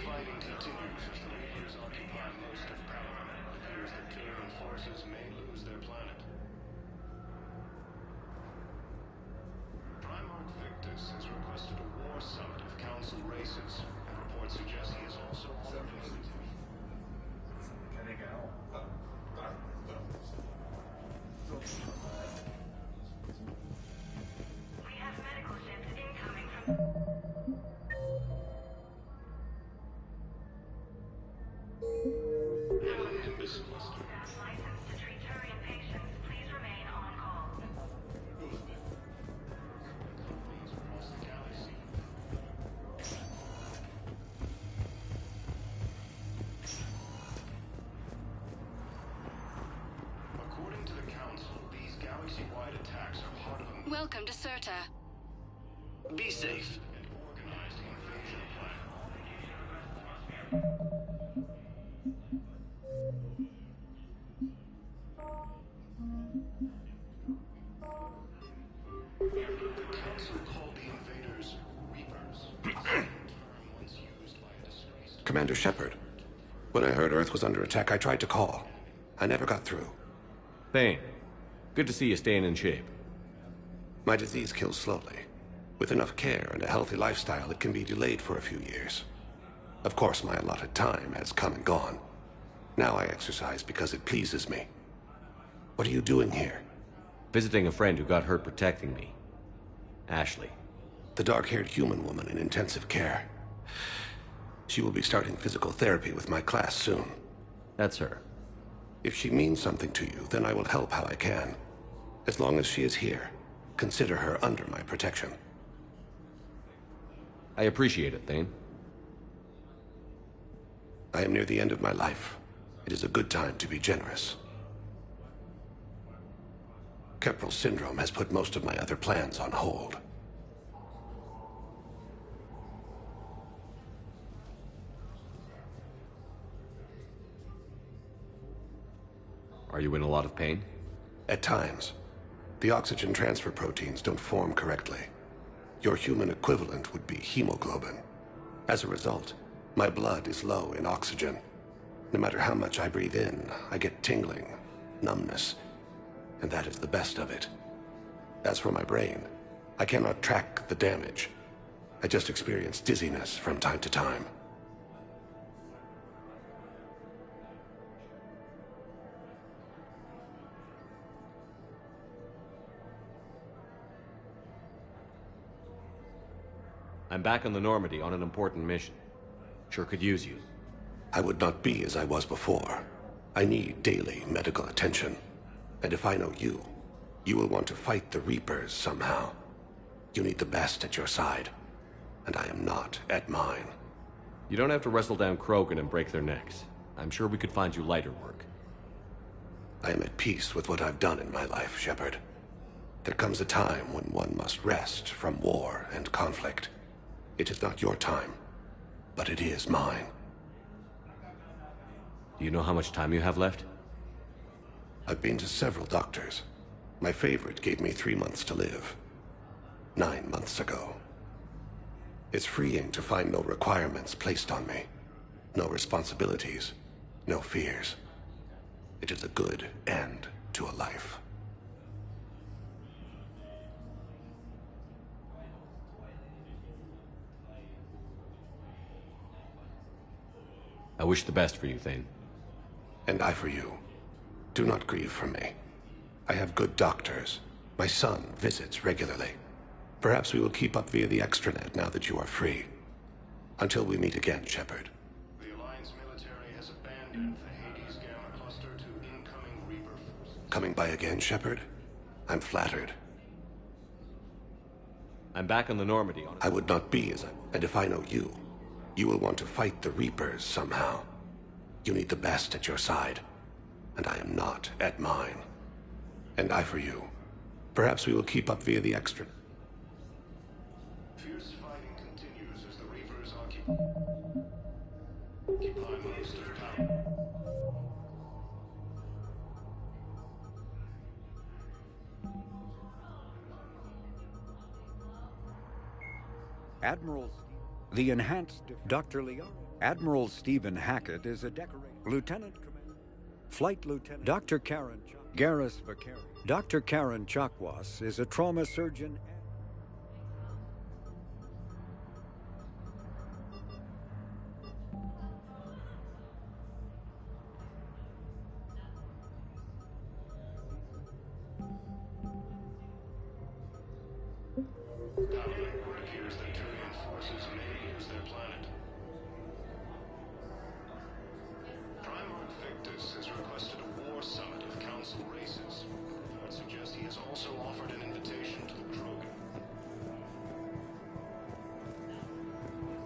fighting continues as the Reapers occupy most of Paladin. It appears that Turian forces may lose their planet. Primarch Victus has requested a war summit of Council races, and reports suggest he is also on the visit. We have medical ships incoming from... Staff licensed to treat Turian patients. Please remain on call. According to the Council, these galaxy-wide attacks are part of a Welcome to Serta. Be safe. and organized invasion plan. The Council called the invaders Reapers, a term once used by a disgraced... Commander Shepard, when I heard Earth was under attack, I tried to call. I never got through. Thane, good to see you staying in shape. My disease kills slowly. With enough care and a healthy lifestyle, it can be delayed for a few years. Of course, my allotted time has come and gone. Now I exercise because it pleases me. What are you doing here? Visiting a friend who got hurt protecting me. Ashley. The dark-haired human woman in intensive care. She will be starting physical therapy with my class soon. That's her. If she means something to you, then I will help how I can. As long as she is here, consider her under my protection. I appreciate it, Thane. I am near the end of my life. It is a good time to be generous. Keppel syndrome has put most of my other plans on hold. Are you in a lot of pain? At times, the oxygen transfer proteins don't form correctly. Your human equivalent would be hemoglobin. As a result, my blood is low in oxygen. No matter how much I breathe in, I get tingling, numbness, and that is the best of it. As for my brain, I cannot track the damage. I just experience dizziness from time to time. I'm back on the Normandy on an important mission. Sure could use you. I would not be as I was before. I need daily medical attention. And if I know you, you will want to fight the Reapers somehow. You need the best at your side, and I am not at mine. You don't have to wrestle down Krogan and break their necks. I'm sure we could find you lighter work. I am at peace with what I've done in my life, Shepard. There comes a time when one must rest from war and conflict. It is not your time, but it is mine. Do you know how much time you have left? I've been to several doctors. My favorite gave me 3 months to live. 9 months ago. It's freeing to find no requirements placed on me. No responsibilities. No fears. It is a good end to a life. I wish the best for you, Thane. And I for you. Do not grieve for me. I have good doctors. My son visits regularly. Perhaps we will keep up via the extranet now that you are free. Until we meet again, Shepard. The Alliance military has abandoned the Hades Gamma cluster to incoming Reaper forces. Coming by again, Shepard? I'm flattered. I'm back on the Normandy on I would not be as I... And if I know you, you will want to fight the Reapers somehow. You need the best at your side, and I am not at mine. And I for you. Perhaps we will keep up via the extra... Fierce fighting continues as the Reapers occupy most of Paladin. Admirals. The enhanced Dr. Leon. Admiral Stephen Hackett is a decorated Lieutenant Commander. Flight Lieutenant Dr. Karen Garrus Vicari. Dr. Karen Chakwas is a trauma surgeon. Doubling, it appears that Turian forces may use their planet. Primarch Victus has requested a war summit of Council races. I would suggest he has also offered an invitation to the Krogan.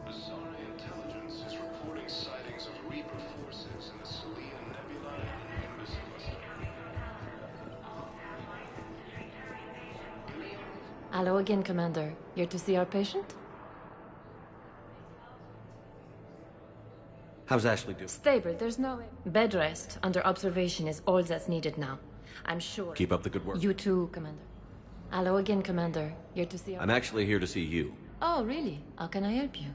Azari intelligence is reporting sightings of Reaper forces in the Selene Nebula and Nimbus cluster. Hello again, Commander. Here to see our patient? How's Ashley doing? Stable, there's no... Bed rest under observation is all that's needed now. I'm sure... Keep up the good work. You too, Commander. Hello again, Commander. Here to see our... I'm actually here to see you. Oh, really? How can I help you?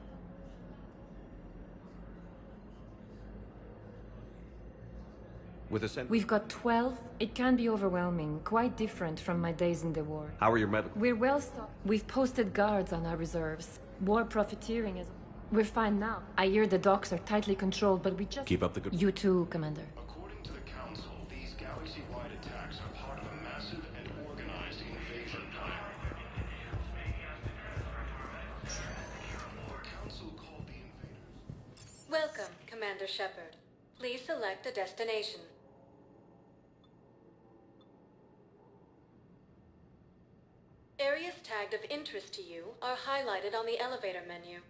With a sen- We've got 12. It can be overwhelming, quite different from my days in the war. How are your medical? We're well stocked. We've posted guards on our reserves. War profiteering is... We're fine now. I hear the docks are tightly controlled, but we just... Keep up the good... You too, Commander. According to the Council, these galaxy-wide attacks are part of a massive and organized invasion plan. The Council called the invaders. Welcome, Commander Shepard. Please select a destination. Areas tagged of interest to you are highlighted on the elevator menu.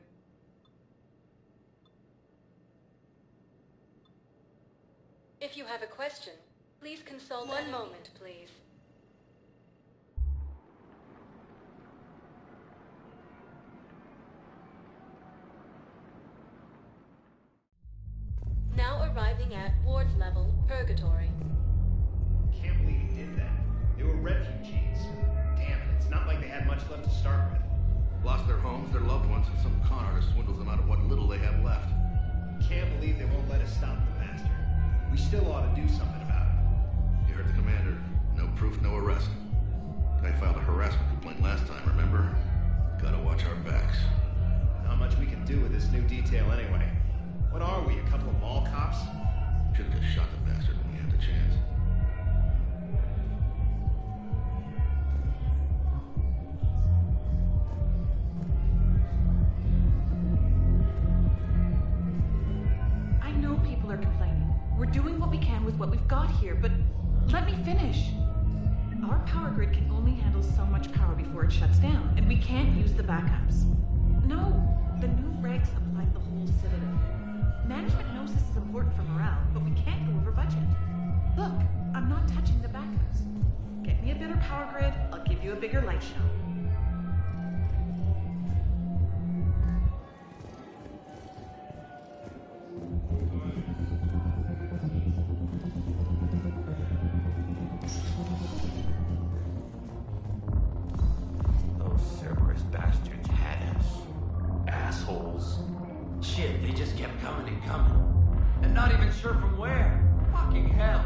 If you have a question, please consult. One moment, please. Now arriving at Ward's level, Purgatory. Can't believe he did that. They were refugees. Damn it, it's not like they had much left to start with. Lost their homes, their loved ones, and some con artist swindles them out of what little they have left. Can't believe they won't let us stop the bastard. We still ought to do something about it. You heard the commander. No proof, no arrest. Guy filed a harassment complaint last time, remember? Gotta watch our backs. Not much we can do with this new detail anyway. What are we, a couple of mall cops? Should've just shot the bastard when we had the chance. I know people are complaining. We're doing what we can with what we've got here, but let me finish. Our power grid can only handle so much power before it shuts down, and we can't use the backups. No, the new regs apply to the whole Citadel. Management knows this is important for morale, but we can't go over budget. Look, I'm not touching the backups. Get me a better power grid, I'll give you a bigger light show. Those Cerberus bastards had us. Assholes. Shit, they just kept coming and coming. And not even sure from where. Fucking hell.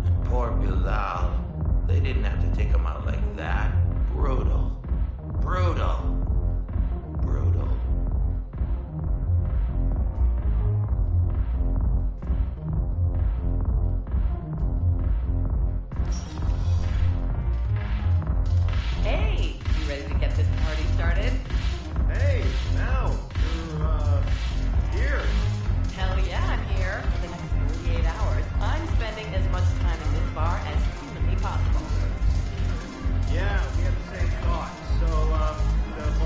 And poor Bilal. They didn't have to take him out like that. Brutal. Brutal. Brutal. Hey, you ready to get this party started? Hey, now, you're, here. Hell yeah, I'm here. For the next 48 hours, I'm spending as much time in this bar as humanly possible. Yeah, we have the same thought. So, the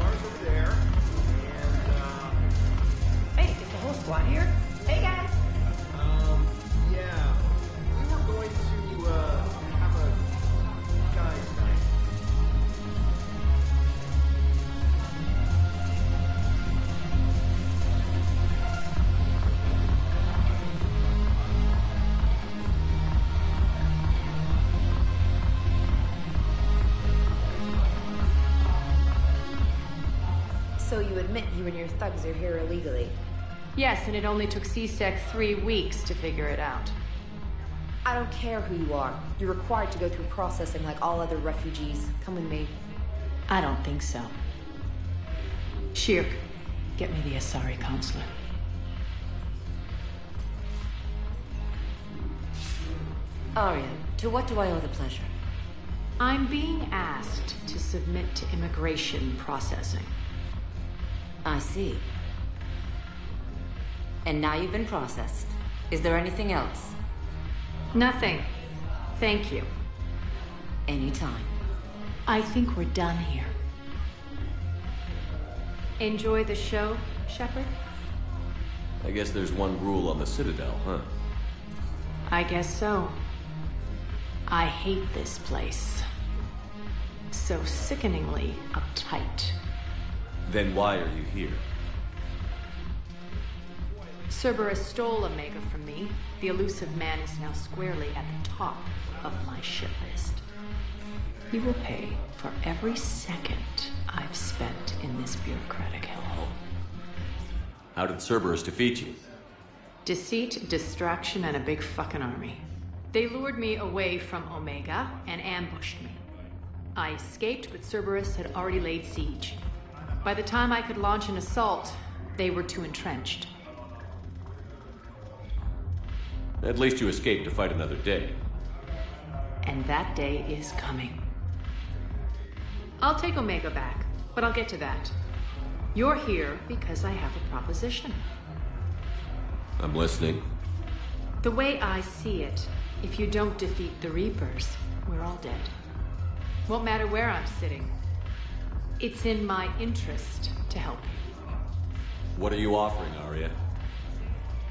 So you admit you and your thugs are here illegally? Yes, and it only took CSEC 3 weeks to figure it out. I don't care who you are. You're required to go through processing like all other refugees. Come with me. I don't think so. Shirk, get me the Asari consulate. Arya, to what do I owe the pleasure? I'm being asked to submit to immigration processing. I see. And now you've been processed. Is there anything else? Nothing. Thank you. Anytime. I think we're done here. Enjoy the show, Shepard? I guess there's one rule on the Citadel, huh? I guess so. I hate this place. So sickeningly uptight. Then why are you here? Cerberus stole Omega from me. The elusive man is now squarely at the top of my shit list. He will pay for every second I've spent in this bureaucratic hellhole. How did Cerberus defeat you? Deceit, distraction, and a big fucking army. They lured me away from Omega and ambushed me. I escaped, but Cerberus had already laid siege. By the time I could launch an assault, they were too entrenched. At least you escaped to fight another day. And that day is coming. I'll take Omega back, but I'll get to that. You're here because I have a proposition. I'm listening. The way I see it, if you don't defeat the Reapers, we're all dead. Won't matter where I'm sitting. It's in my interest to help you. What are you offering, Arya?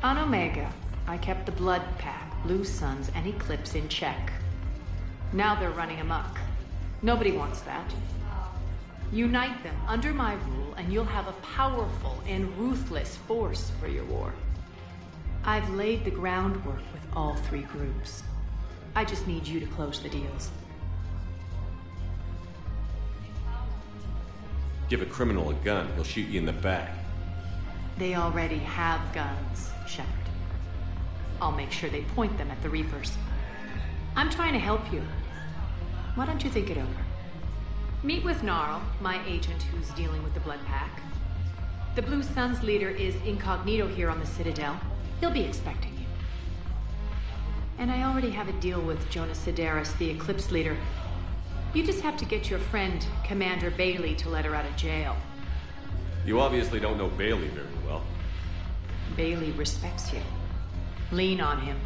On Omega, I kept the Blood Pack, Blue Suns, and Eclipse in check. Now they're running amok. Nobody wants that. Unite them under my rule, and you'll have a powerful and ruthless force for your war. I've laid the groundwork with all 3 groups. I just need you to close the deals. Give a criminal a gun, he'll shoot you in the back. They already have guns, Shepard. I'll make sure they point them at the Reapers. I'm trying to help you. Why don't you think it over? Meet with Gnarl, my agent who's dealing with the Blood Pack. The Blue Suns leader is incognito here on the Citadel. He'll be expecting you. And I already have a deal with Jonas Sedaris, the Eclipse leader. You just have to get your friend, Commander Bailey, to let her out of jail. You obviously don't know Bailey very well. Bailey respects you. Lean on him.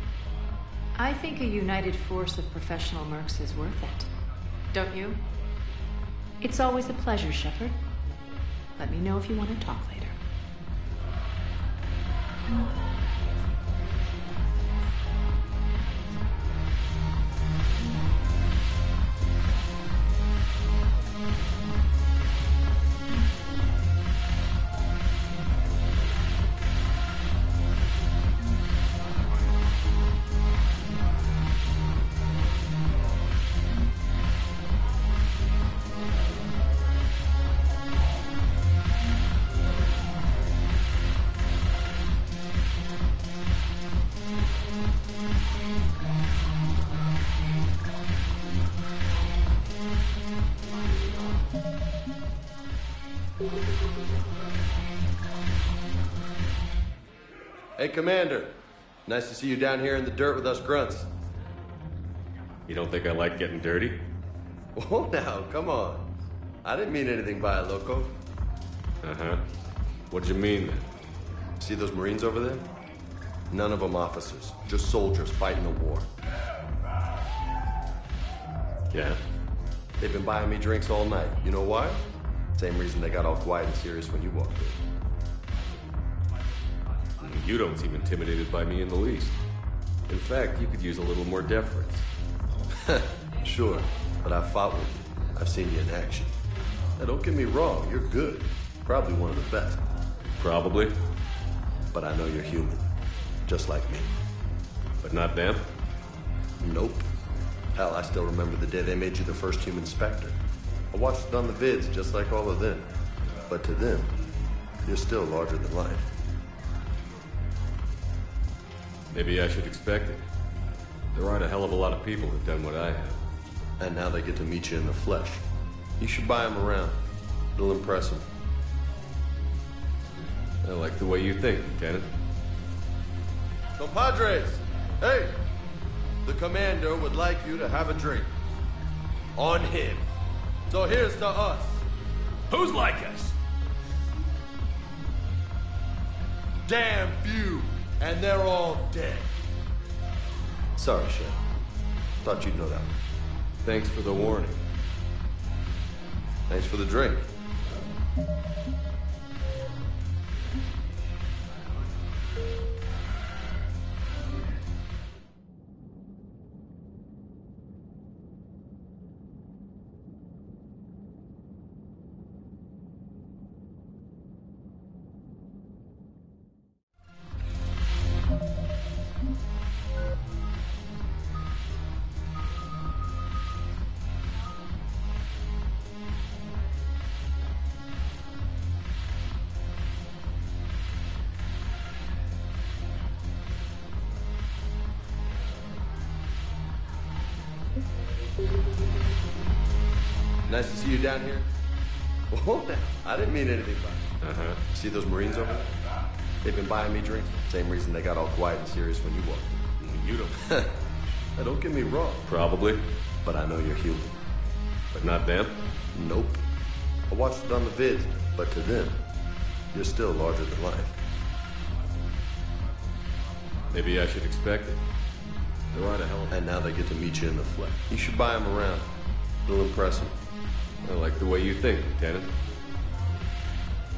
I think a united force of professional mercs is worth it. Don't you? It's always a pleasure, Shepard. Let me know if you want to talk later. Hey, Commander. Nice to see you down here in the dirt with us grunts. You don't think I like getting dirty? Oh, now, come on. I didn't mean anything by it, loco. Uh-huh. What'd you mean, then? See those Marines over there? None of them officers, just soldiers fighting the war. Yeah? They've been buying me drinks all night. You know why? Same reason they got all quiet and serious when you walked in. You don't seem intimidated by me in the least. In fact, you could use a little more deference. Sure, but I've fought with you. I've seen you in action. Now, don't get me wrong, you're good. Probably one of the best. Probably. But I know you're human. Just like me. But not them? Nope. Hell, I still remember the day they made you the first human Spectre. I watched it on the vids, just like all of them. But to them, you're still larger than life. Maybe I should expect it. There aren't a hell of a lot of people who've done what I have. And now they get to meet you in the flesh. You should buy them around. It'll impress them. I like the way you think, Lieutenant. Compadres! Hey! The commander would like you to have a drink. On him. So here's to us. Who's like us? Damn few, and they're all dead. Sorry, Chef. Thought you'd know that one. Thanks for the warning. Thanks for the drink. Nice to see you down here. Well, hold down. I didn't mean anything by it. See those Marines over there? They've been buying me drinks. Same reason they got all quiet and serious when you walked in. You don't. Now, don't get me wrong. Probably. But I know you're human. But not them? Nope. I watched it on the vids, but to them, you're still larger than life. Maybe I should expect it. There aren't a hell of... And now they get to meet you in the flesh. You should buy them around. It'll impress them. I like the way you think, Lieutenant.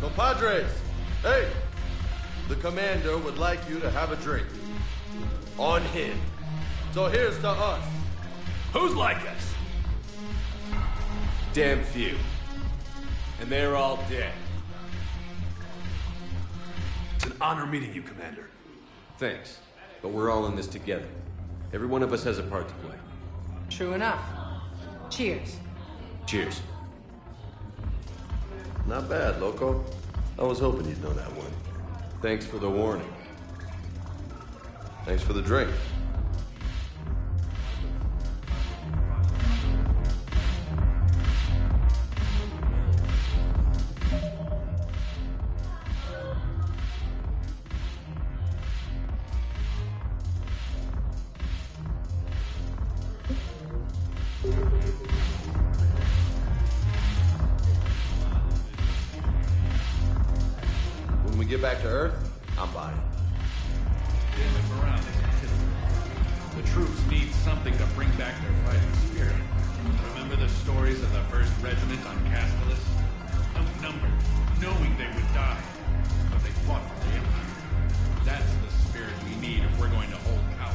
Compadres! Hey! The commander would like you to have a drink. On him. So here's to us. Who's like us? Damn few. And they're all dead. It's an honor meeting you, Commander. Thanks. But we're all in this together. Every one of us has a part to play. True enough. Cheers. Cheers. Not bad, Loco. I was hoping you'd know that one. Thanks for the warning. Thanks for the drink. When we get back to Earth, I'm buying. Damn morale isn't typical. The troops need something to bring back their fighting spirit. Remember the stories of the 1st Regiment on Castellus? Outnumbered, knowing they would die. But they fought for the Empire. That's the spirit we need if we're going to hold power.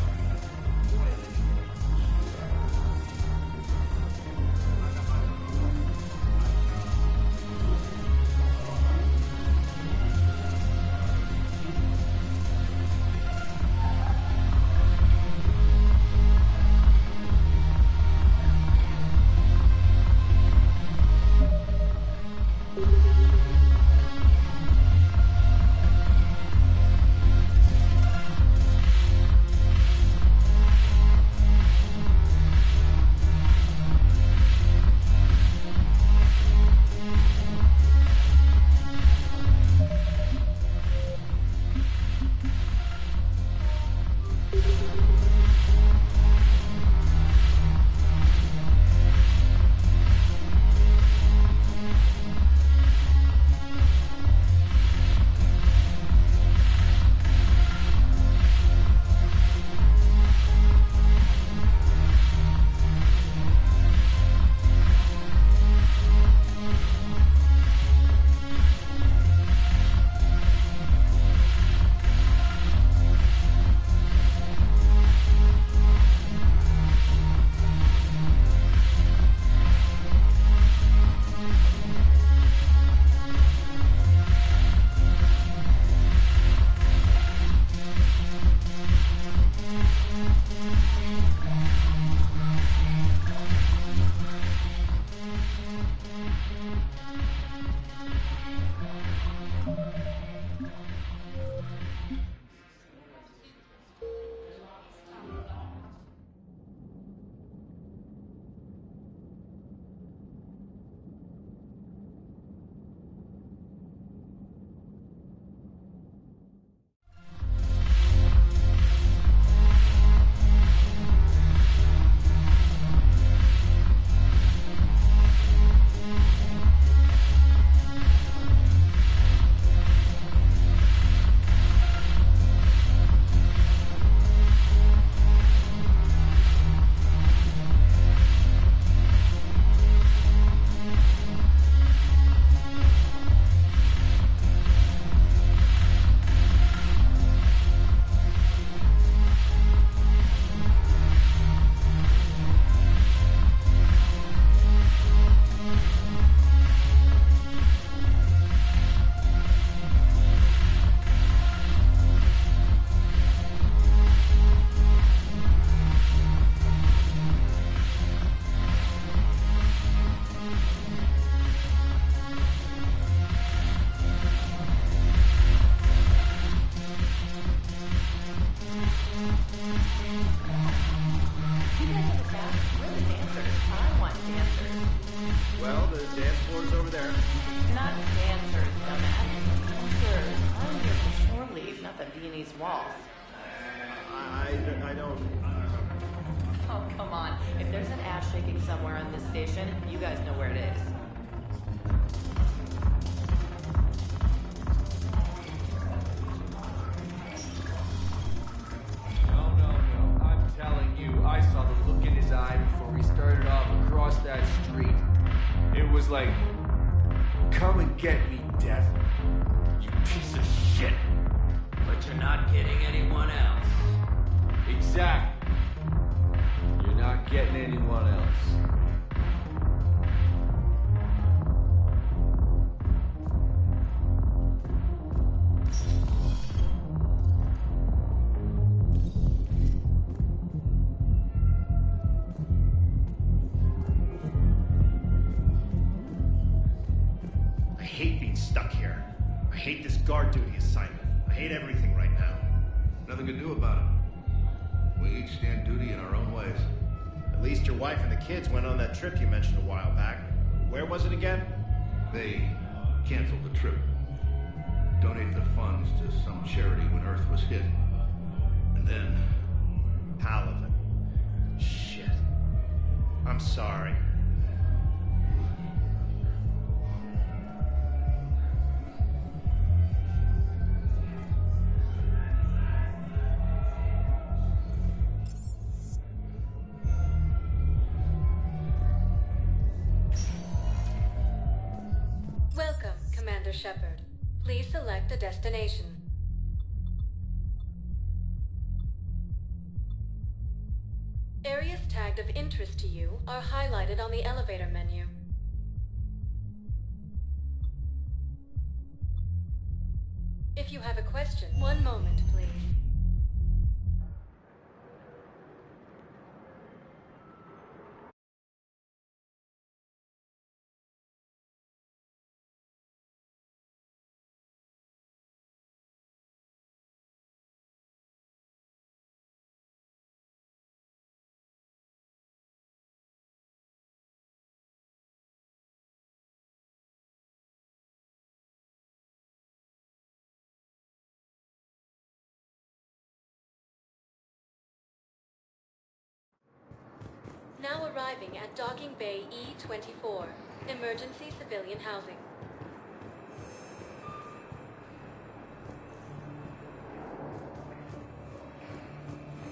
these walls. I don't... Oh, come on. If there's an ass shaking somewhere on this station, you guys know where it is. No. I'm telling you, I saw the look in his eye before we started off across that street. It was like, come and get me, Death. You piece of shit. But you're not getting anyone else. Exactly. You're not getting anyone else. I hate being stuck here. I hate this guard duty assignment. I hate everything right now. Nothing to do about it. We each stand duty in our own ways. At least your wife and the kids went on that trip you mentioned a while back. Where was it again? They canceled the trip. Donated the funds to some charity when Earth was hit. And then... Paladin. Shit. I'm sorry. Welcome, Commander Shepard. Please select a destination. Areas tagged of interest to you are highlighted on the elevator menu. If you have a question, one moment, please. Now arriving at Docking Bay E-24, Emergency Civilian Housing.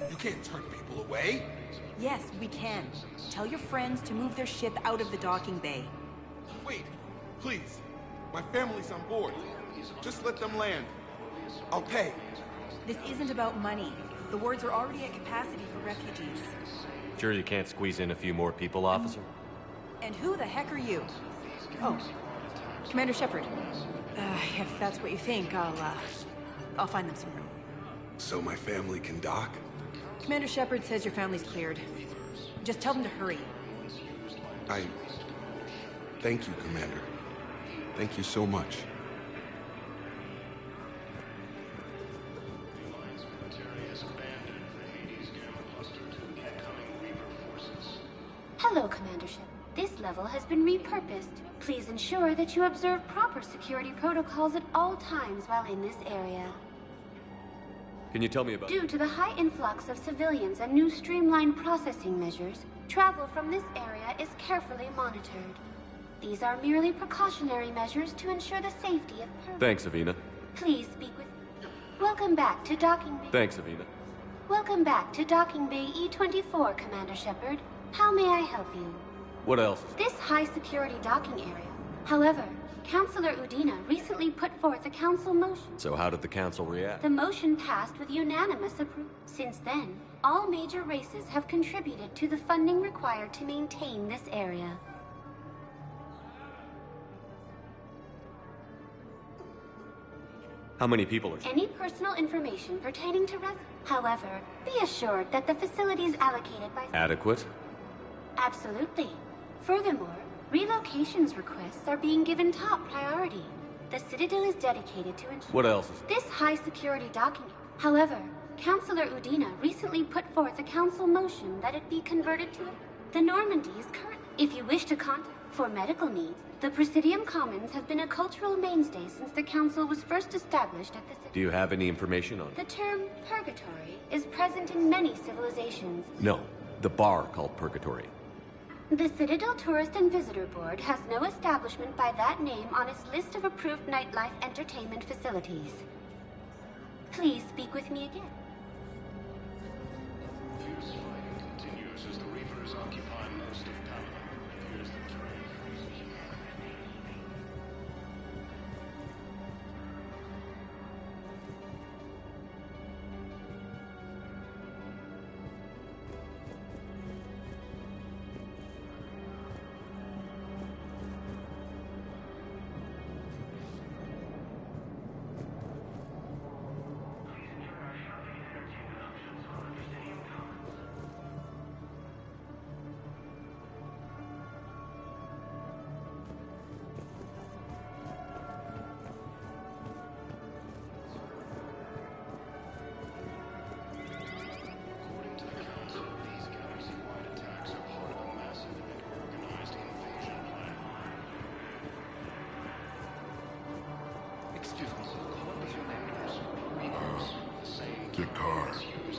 You can't turn people away. Yes, we can. Tell your friends to move their ship out of the docking bay. Wait, please. My family's on board. Just let them land. I'll pay. This isn't about money. The wards are already at capacity for refugees. Sure you can't squeeze in a few more people, officer? And who the heck are you? Oh, Commander Shepard. If that's what you think, I'll find them some room. So my family can dock? Commander Shepard says your family's cleared. Just tell them to hurry. Thank you, Commander. Thank you so much. Hello, Commander Shepard. This level has been repurposed. Please ensure that you observe proper security protocols at all times while in this area. Can you tell me about... Due to the high influx of civilians and new streamlined processing measures, travel from this area is carefully monitored. These are merely precautionary measures to ensure the safety of... Thanks, Avina. Please speak with... Welcome back to Docking Bay... Thanks, Avina. Welcome back to Docking Bay E-24, Commander Shepard. How may I help you? What else? This high-security docking area. However, Councilor Udina recently put forth a council motion. So how did the council react? The motion passed with unanimous approval. Since then, all major races have contributed to the funding required to maintain this area. How many people are... Any personal information pertaining to However, be assured that the facilities allocated by... Adequate? Absolutely. Furthermore, relocations requests are being given top priority. The Citadel is dedicated to... What else? This high-security docking... However, Councilor Udina recently put forth a council motion that it be converted to... The Normandy is current... If you wish to contact... For medical needs, the Presidium Commons have been a cultural mainstay since the Council was first established at the city. Do you have any information on The it? term purgatory is present in many civilizations. No, the bar called Purgatory. The Citadel Tourist and Visitor Board has no establishment by that name on its list of approved nightlife entertainment facilities. Please speak with me again. Fierce fighting continues as the Reapers occupy most of Paladin. It appears the terrain freezes.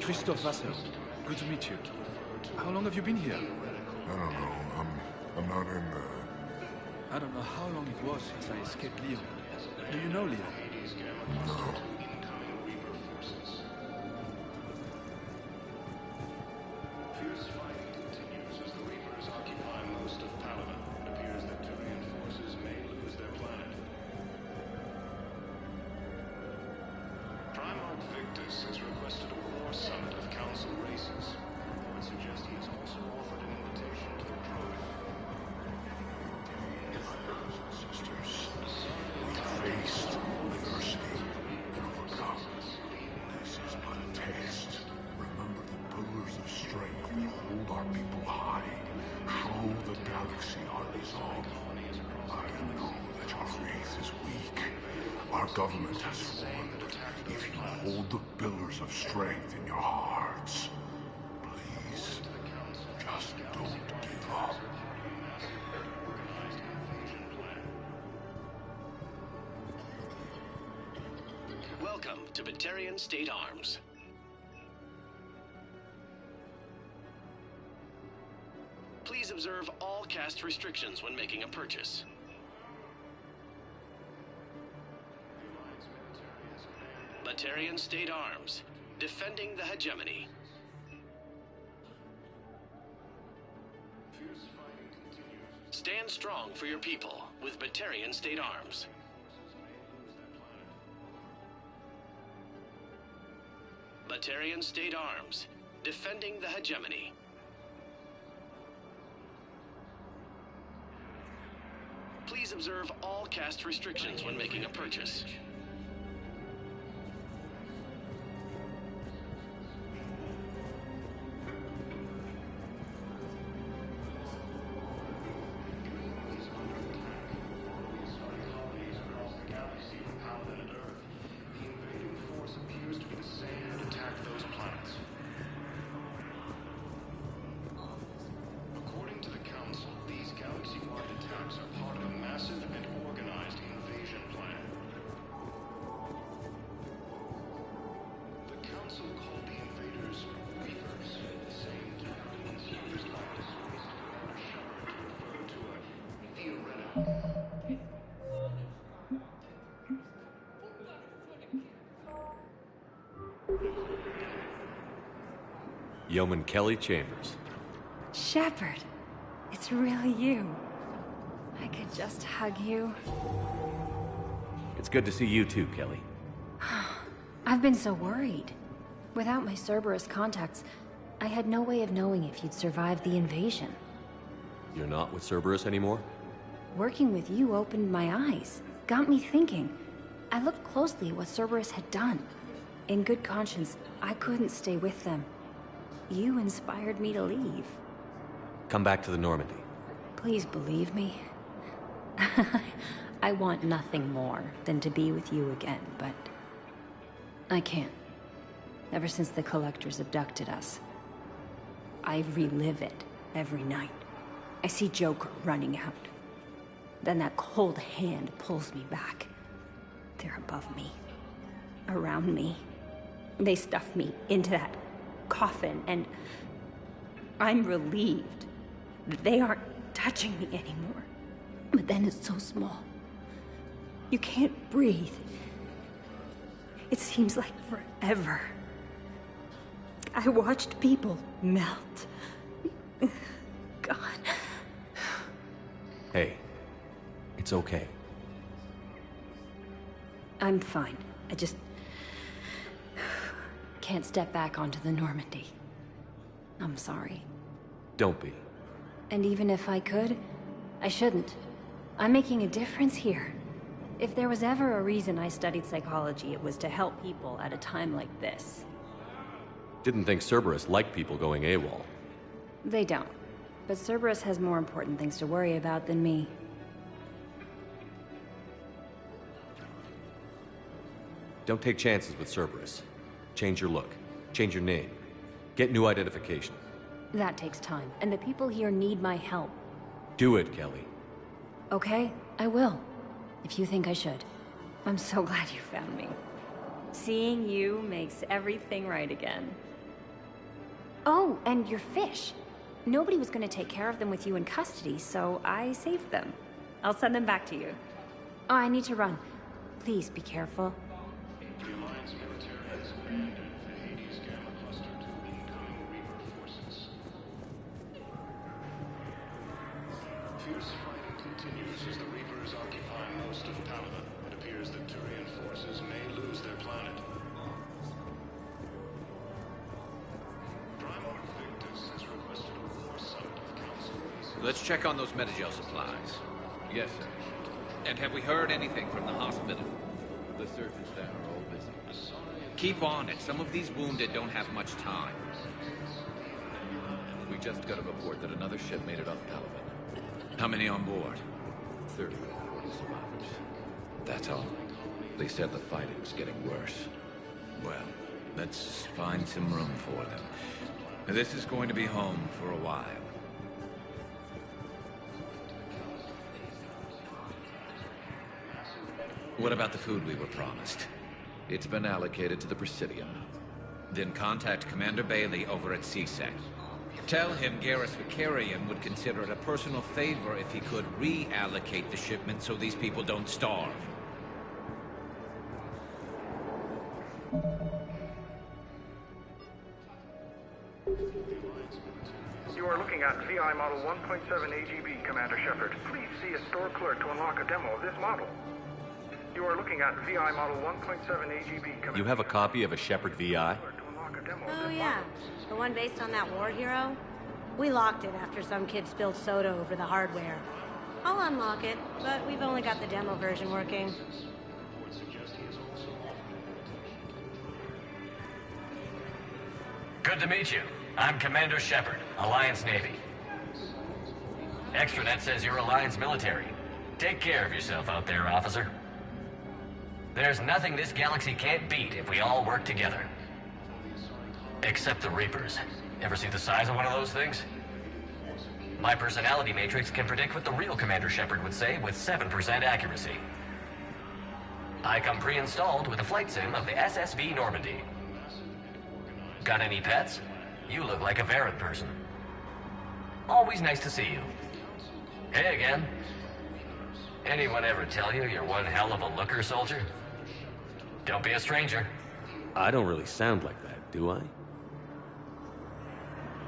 Christoph Wasser. Good to meet you. How long have you been here? I don't know. I'm not in the... I don't know how long it was since I escaped Leon. Do you know Leon? No. Fierce fighting continues as the Reapers occupy most of Paladin. It appears that Turian forces may lose their planet. Primarch Victus has requested a war summit of Council races. Reports suggest he has also offered an invitation to the Krogan. Brothers and sisters, we faced adversity and overcome. This is but a test. Remember the pillars of strength that hold our people high. Show the galaxy our resolve. I know that your faith is weak. Our government has formed. If you hold the pillars of strength in your hearts, please, just don't give up. Welcome to Batarian State Arms. Please observe all caste restrictions when making a purchase. Batarian State Arms, defending the hegemony. Stand strong for your people with Batarian State Arms. Batarian State Arms, defending the hegemony. Please observe all caste restrictions when making a purchase. Yeoman Kelly Chambers. Shepard, it's really you. I could just hug you. It's good to see you too, Kelly. I've been so worried. Without my Cerberus contacts, I had no way of knowing if you'd survived the invasion. You're not with Cerberus anymore? Working with you opened my eyes, got me thinking. I looked closely at what Cerberus had done. In good conscience, I couldn't stay with them. You inspired me to leave. Come back to the Normandy. Please believe me. I want nothing more than to be with you again, but I can't. Ever since the Collectors abducted us, I relive it every night. I see Joker running out, Then that cold hand pulls me back. They're above me. Around me. They stuff me into that coffin, and I'm relieved that they aren't touching me anymore. But then it's so small. You can't breathe. It seems like forever. I watched people melt. God. Hey, it's okay. I'm fine. I just can't step back onto the Normandy. I'm sorry. Don't be. And even if I could, I shouldn't. I'm making a difference here. If there was ever a reason I studied psychology, it was to help people at a time like this. Didn't think Cerberus liked people going AWOL. They don't. But Cerberus has more important things to worry about than me. Don't take chances with Cerberus. Change your look. Change your name. Get new identification. That takes time, and the people here need my help. Do it, Kelly. Okay, I will. If you think I should. I'm so glad you found me. Seeing you makes everything right again. Oh, and your fish. Nobody was gonna take care of them with you in custody, so I saved them. I'll send them back to you. Oh, I need to run. Please be careful. The Alliance military has abandoned the Hades Gamma cluster to incoming Reaper forces. Fierce fighting continues as the Reapers occupy most of Palaven. It appears that Turian forces may lose their planet. Primarch Victus has requested a war summit of Council races. Let's check on those Metagel supplies. Yes, sir. And have we heard anything from the hospital? The surgeons there are all busy. Keep on it. Some of these wounded don't have much time. We just got a report that another ship made it off Palaven. How many on board? 30 or 40 survivors. That's all. They said the fighting's getting worse. Well, let's find some room for them. This is going to be home for a while. What about the food we were promised? It's been allocated to the Presidium. Then contact Commander Bailey over at CSEC. Tell him Garrus Vicarian would consider it a personal favor if he could reallocate the shipment so these people don't starve. You are looking at VI Model 1.7 AGB, Commander Shepard. Please see a store clerk to unlock a demo of this model. You are looking at VI Model 1.7 AGB, Commander. You have a copy of a Shepard VI? Oh yeah, the one based on that war hero? We locked it after some kid spilled soda over the hardware. I'll unlock it, but we've only got the demo version working. Good to meet you. I'm Commander Shepard, Alliance Navy. Extranet says you're Alliance military. Take care of yourself out there, officer. There's nothing this galaxy can't beat if we all work together. Except the Reapers. Ever see the size of one of those things? My personality matrix can predict what the real Commander Shepard would say with 7% accuracy. I come pre-installed with a flight sim of the SSV Normandy. Got any pets? You look like a Varad person. Always nice to see you. Hey again. Anyone ever tell you you're one hell of a looker, soldier? Don't be a stranger. I don't really sound like that, do I?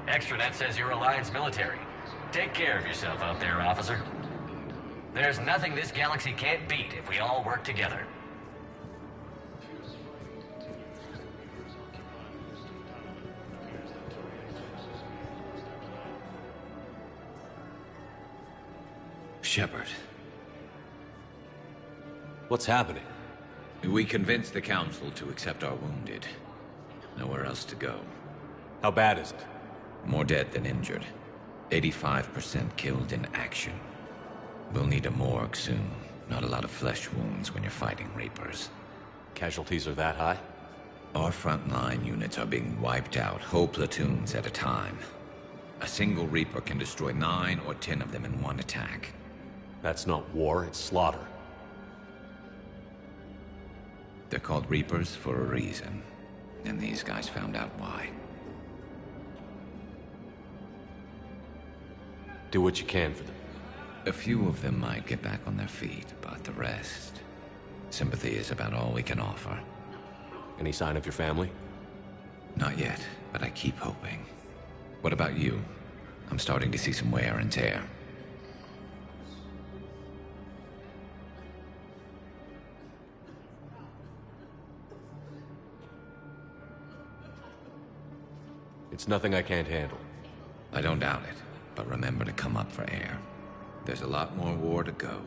Extranet says you're Alliance military. Take care of yourself out there, officer. There's nothing this galaxy can't beat if we all work together. Shepard. What's happening? We convinced the Council to accept our wounded. Nowhere else to go. How bad is it? More dead than injured. 85% killed in action. We'll need a morgue soon. Not a lot of flesh wounds when you're fighting Reapers. Casualties are that high? Our frontline units are being wiped out, whole platoons at a time. A single Reaper can destroy 9 or 10 of them in one attack. That's not war, it's slaughter. They're called Reapers for a reason. And these guys found out why. Do what you can for them. A few of them might get back on their feet, but the rest... sympathy is about all we can offer. Any sign of your family? Not yet, but I keep hoping. What about you? I'm starting to see some wear and tear. It's nothing I can't handle. I don't doubt it, but remember to come up for air. There's a lot more war to go.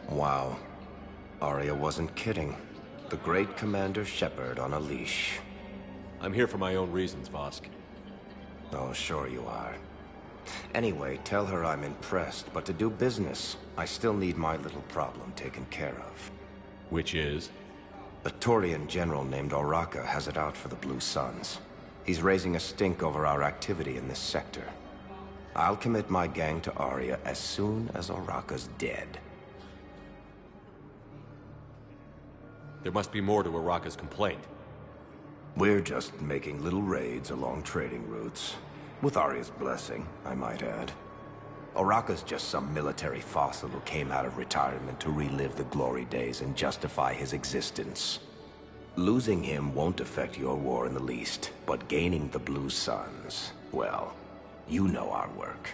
Wow. Arya wasn't kidding. The great Commander Shepard on a leash. I'm here for my own reasons, Vosk. Oh, sure you are. Anyway, tell her I'm impressed, but to do business, I still need my little problem taken care of. Which is? A Turian general named Oraka has it out for the Blue Suns. He's raising a stink over our activity in this sector. I'll commit my gang to Arya as soon as Oraka's dead. There must be more to Oraka's complaint. We're just making little raids along trading routes. With Arya's blessing, I might add. Oraka's just some military fossil who came out of retirement to relive the glory days and justify his existence. Losing him won't affect your war in the least, but gaining the Blue Suns, well, you know our work.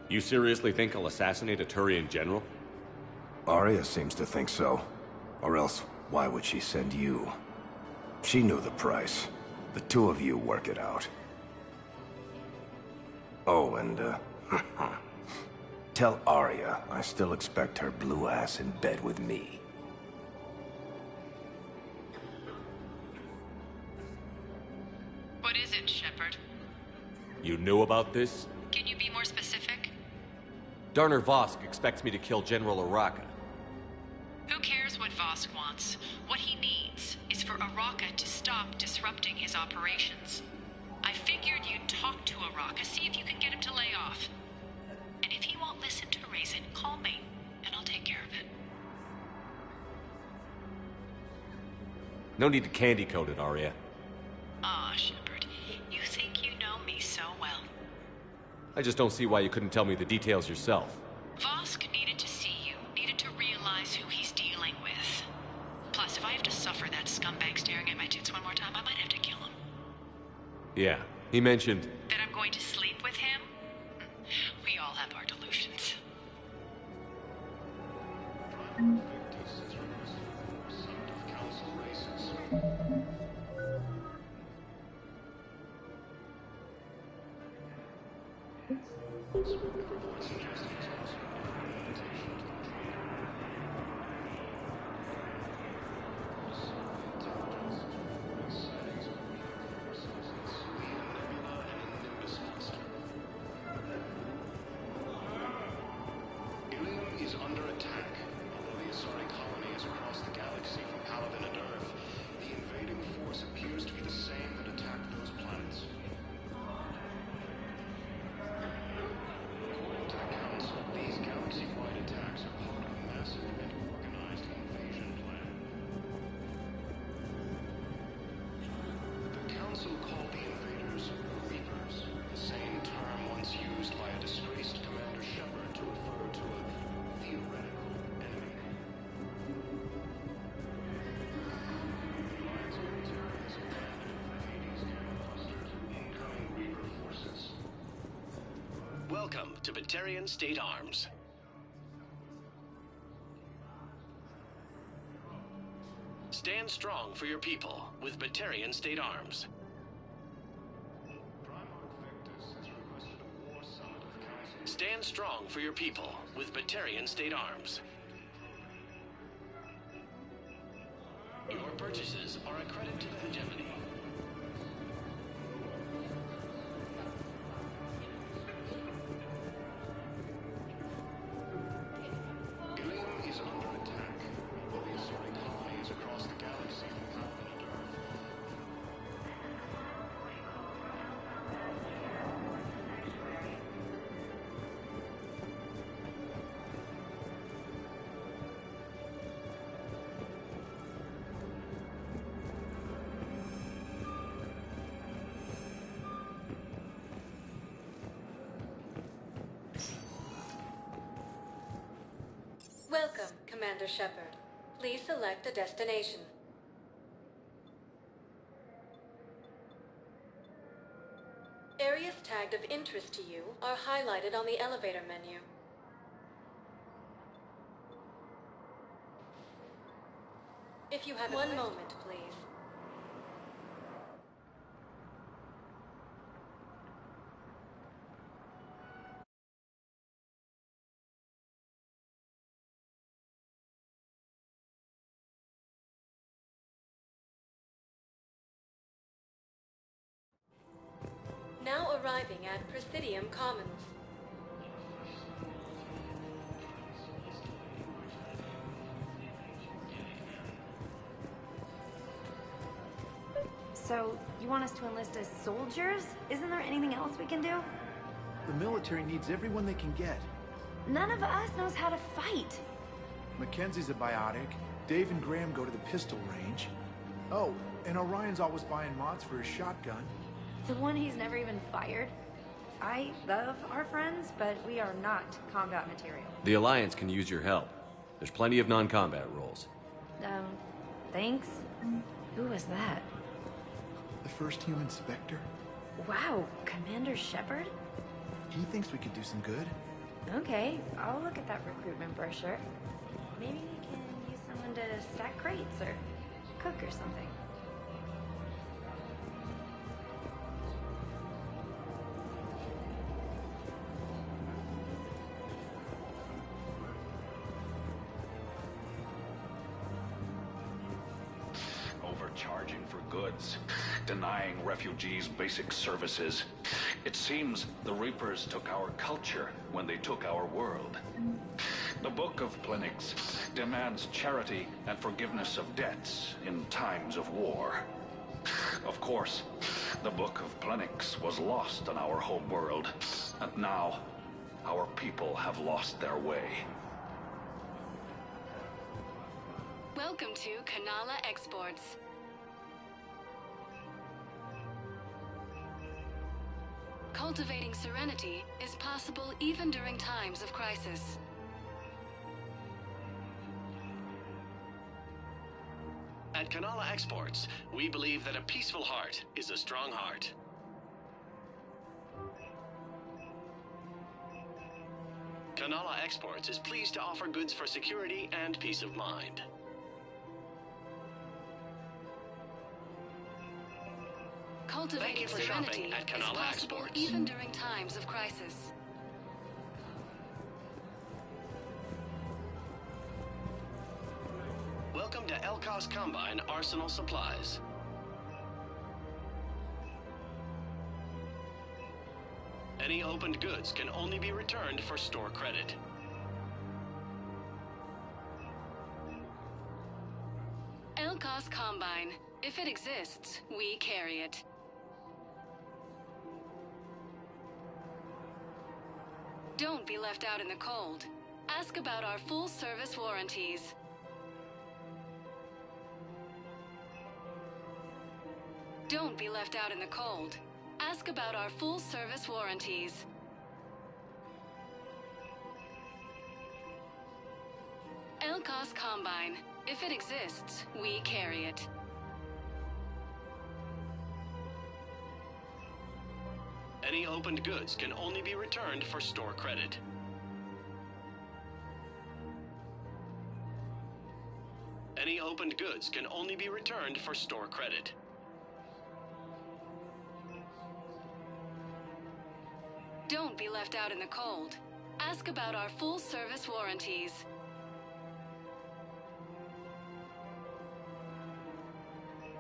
You seriously think I'll assassinate a Turian general? Arya seems to think so. Or else, why would she send you? She knew the price. The two of you work it out. Oh, and, tell Arya I still expect her blue ass in bed with me. What is it, Shepard? You knew about this? Can you be more specific? Darner Vosk expects me to kill General Oraka. Who cares what Vosk wants? What he needs is for Oraka to stop disrupting his operations. I figured you'd talk to Oraka, see if you can get him to lay off. And if he won't listen to reason, call me, and I'll take care of it. No need to candy-coat it, Arya. Aw, Shepard, you think you know me so well. I just don't see why you couldn't tell me the details yourself. Vosk needed to see you, needed to realize who he's dealing with. Plus, if I have to suffer that scumbag staring at my tits one more time, I might have to kill him. Yeah, he mentioned... That I'm going to sleep with him? We all have our delusions. Is under attack. Although the Asari colony is across the galaxy from Paladin and Earth, the invading force appears Welcome to Batarian State Arms. Stand strong for your people with Batarian State Arms. Stand strong for your people with Batarian State Arms. Your purchases are a credit to the hegemony. Ilium is under attack. We'll be assaulting colonies across the galaxy from planet Earth. Welcome, Commander Shepard. Please select a destination. Areas tagged of interest to you are highlighted on the elevator menu. If you have one moment, please. Now arriving at Presidium Commons. So, you want us to enlist as soldiers? Isn't there anything else we can do? The military needs everyone they can get. None of us knows how to fight. Mackenzie's a biotic. Dave and Graham go to the pistol range. Oh, and Orion's always buying mods for his shotgun. The one he's never even fired. I love our friends, but we are not combat material. The Alliance can use your help. There's plenty of non-combat roles. Thanks. Who was that? The first human Spectre. Wow, Commander Shepard? He thinks we could do some good. Okay, I'll look at that recruitment brochure. Maybe we can use someone to stack crates or cook or something. Overcharging for goods, denying refugees basic services. It seems the Reapers took our culture when they took our world. The Book of Plenix demands charity and forgiveness of debts in times of war. Of course, the Book of Plenix was lost on our home world, and now our people have lost their way. Welcome to Kanala Exports. Cultivating serenity is possible even during times of crisis. At Kanala Exports, we believe that a peaceful heart is a strong heart. Kanala Exports is pleased to offer goods for security and peace of mind. Cultivating serenity at is Kanala possible Exports. even during times of crisis. Welcome to Elkos Combine Arsenal Supplies. Any opened goods can only be returned for store credit. Elkos Combine. If it exists, we carry it. Don't be left out in the cold. Ask about our full-service warranties. Don't be left out in the cold. Ask about our full-service warranties. Elkos Combine. If it exists, we carry it. Any opened goods can only be returned for store credit. Any opened goods can only be returned for store credit. Don't be left out in the cold. Ask about our full-service warranties.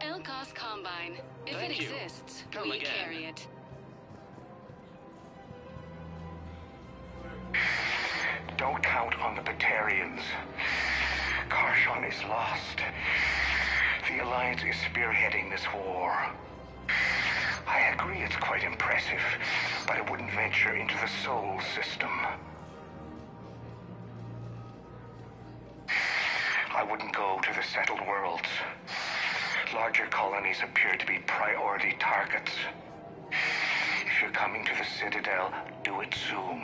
LCOS Combine. If Thank it you. exists, Come we again. carry it. Don't count on the Batarians. Karshon is lost. The Alliance is spearheading this war. I agree it's quite impressive, but I wouldn't venture into the Sol system. I wouldn't go to the settled worlds. Larger colonies appear to be priority targets. If you're coming to the Citadel, do it soon.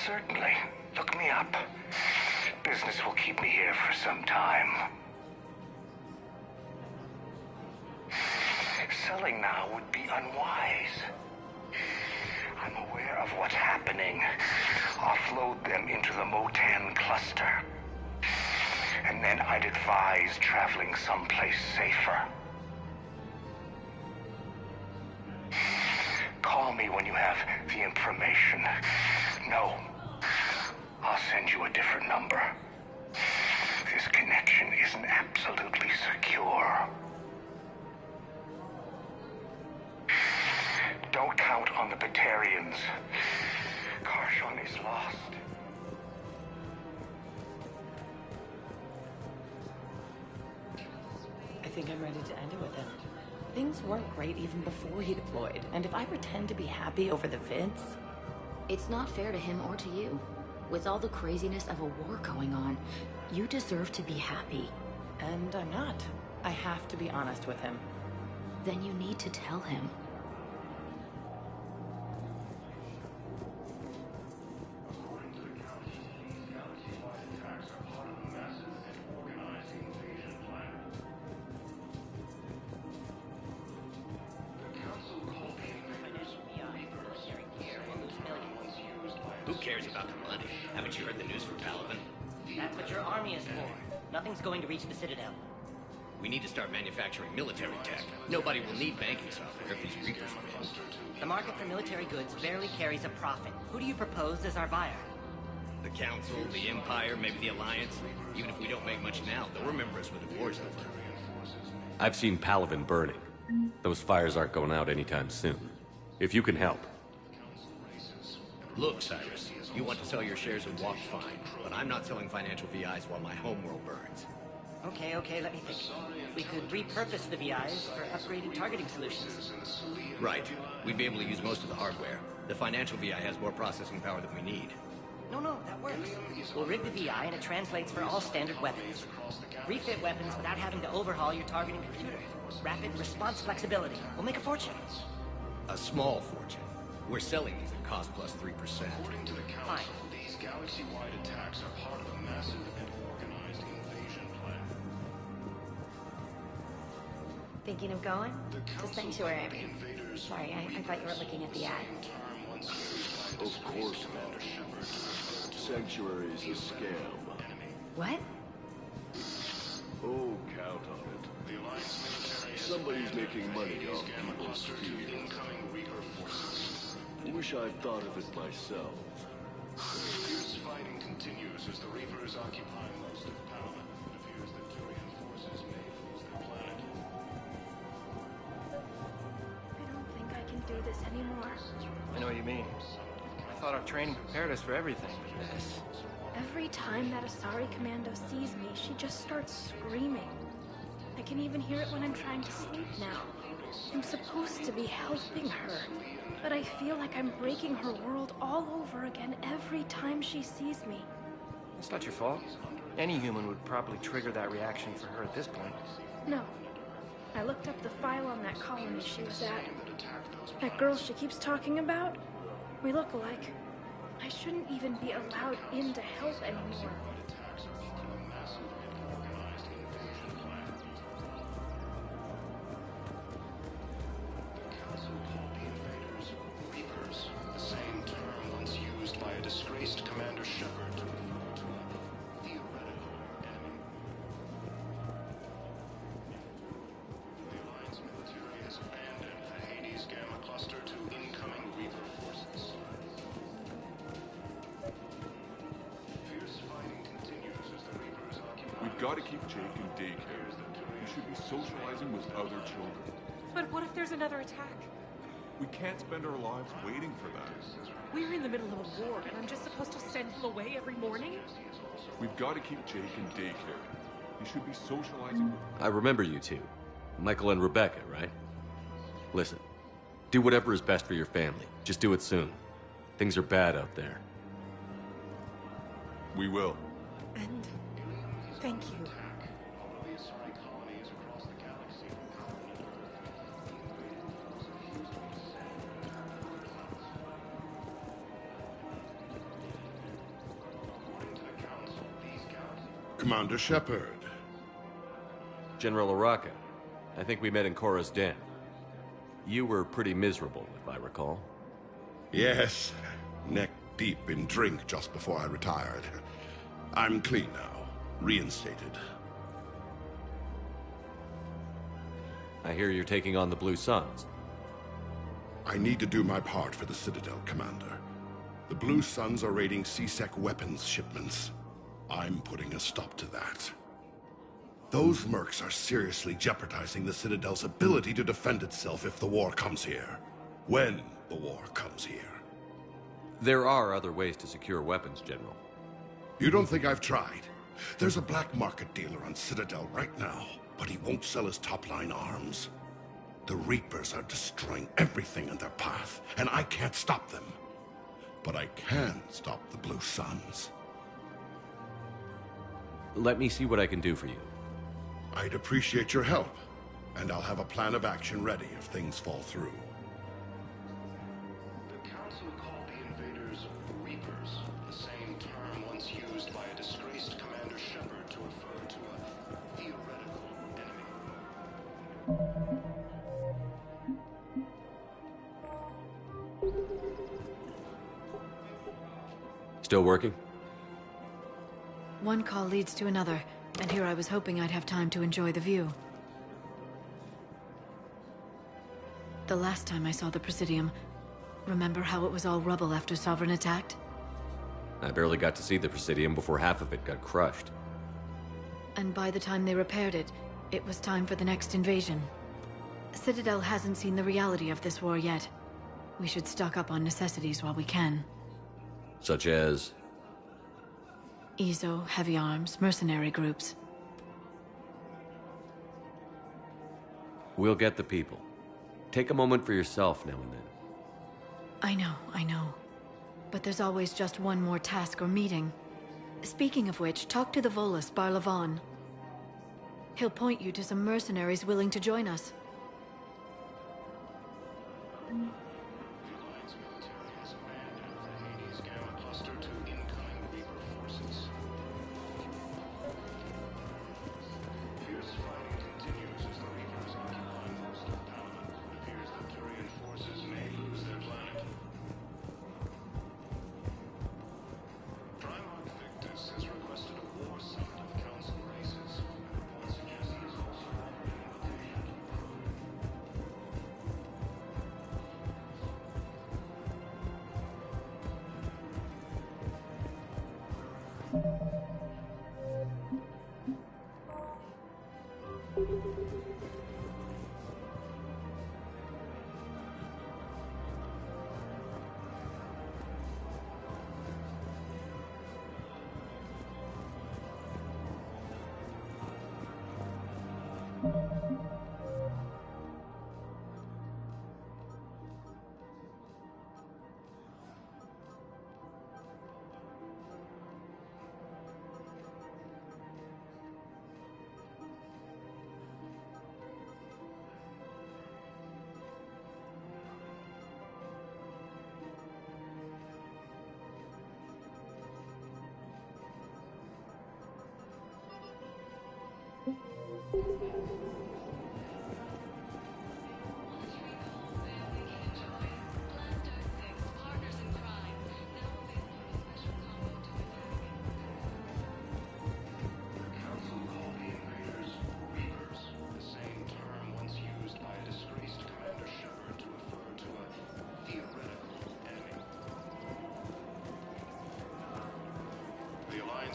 Certainly. Look me up. Business will keep me here for some time. Selling now would be unwise. I'm aware of what's happening. Offload them into the Motan cluster. And then I'd advise traveling someplace safer. Call me when you have the information. No. I'll send you a different number. This connection isn't absolutely secure. Don't count on the Batarians. Karshon is lost. I think I'm ready to end it with him. Things weren't great even before he deployed, and if I pretend to be happy over the vids... It's not fair to him or to you. With all the craziness of a war going on, you deserve to be happy. And I'm not. I have to be honest with him. Then you need to tell him. Who cares about the money? Haven't you heard the news from Paladin? That's what your army is for. Nothing's going to reach the Citadel. We need to start manufacturing military tech. Nobody will need banking software if these Reapers win. The market for military goods barely carries a profit. Who do you propose as our buyer? The Council, the Empire, maybe the Alliance. Even if we don't make much now, they'll remember us when the war's over. I've seen Paladin burning. Those fires aren't going out anytime soon. If you can help. Look, Cyrus, you want to sell your shares and walk fine, but I'm not selling financial VIs while my homeworld burns. Okay, let me think. We could repurpose the VIs for upgraded targeting solutions. Right. We'd be able to use most of the hardware. The financial VI has more processing power than we need. No, that works. We'll rig the VI and it translates for all standard weapons. Refit weapons without having to overhaul your targeting computer. Rapid response flexibility. We'll make a fortune. A small fortune. We're selling these at cost plus 3%. According to the Council, these galaxy-wide attacks are part of a massive and organized invasion plan. Thinking of going? To Sanctuary, I mean. Sorry, I thought you were looking at the ad. Of course not. Sanctuary is a scam. What? Oh, count on it. Somebody's making money off people's fear. Wish I'd thought of it myself. Fierce fighting continues as the Reapers occupy most of Paladin. It appears that Turian forces may lose their planet. I don't think I can do this anymore. I know what you mean. I thought our training prepared us for everything, but this... Every time that Asari Commando sees me, she just starts screaming. I can even hear it when I'm trying to sleep now. I'm supposed to be helping her, but I feel like I'm breaking her world all over again every time she sees me. It's not your fault. Any human would probably trigger that reaction for her at this point. No. I looked up the file on that colony she was at. That girl she keeps talking about? We look alike. I shouldn't even be allowed in to help anymore. We've got to keep Jake in daycare. He should be socializing with other children. But what if there's another attack? We can't spend our lives waiting for that. We're in the middle of a war, and I'm just supposed to send him away every morning? We've got to keep Jake in daycare. He should be socializing with... I remember you two. Michael and Rebecca, right? Listen, do whatever is best for your family. Just do it soon. Things are bad out there. We will. And thank you. Commander Shepard. General Araka. I think we met in Cora's den. You were pretty miserable, if I recall. Yes, neck deep in drink just before I retired. I'm clean now, reinstated. I hear you're taking on the Blue Suns. I need to do my part for the Citadel, Commander. The Blue Suns are raiding C-Sec weapons shipments. I'm putting a stop to that. Those mercs are seriously jeopardizing the Citadel's ability to defend itself if the war comes here. When the war comes here. There are other ways to secure weapons, General. You don't think I've tried? There's a black market dealer on Citadel right now, but he won't sell his top-line arms. The Reapers are destroying everything in their path, and I can't stop them. But I can stop the Blue Suns. Let me see what I can do for you. I'd appreciate your help, and I'll have a plan of action ready if things fall through. The Council called the invaders Reapers, the same term once used by a disgraced Commander Shepard to refer to a theoretical enemy. Still working? One call leads to another, and here I was hoping I'd have time to enjoy the view. The last time I saw the Presidium, remember how it was all rubble after Sovereign attacked? I barely got to see the Presidium before half of it got crushed. And by the time they repaired it, it was time for the next invasion. Citadel hasn't seen the reality of this war yet. We should stock up on necessities while we can. Such as? EZO, heavy arms, mercenary groups. We'll get the people. Take a moment for yourself now and then. I know. But there's always just one more task or meeting. Speaking of which, talk to the Volus, Barlavon. He'll point you to some mercenaries willing to join us.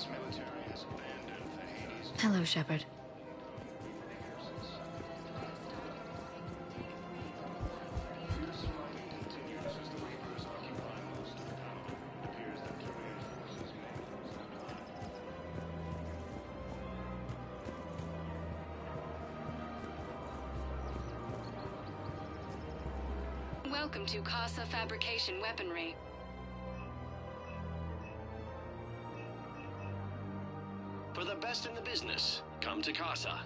Military has abandoned the Hades Hello, Shepard. Welcome to Casa Fabrication Weaponry. For the best in the business, come to Casa.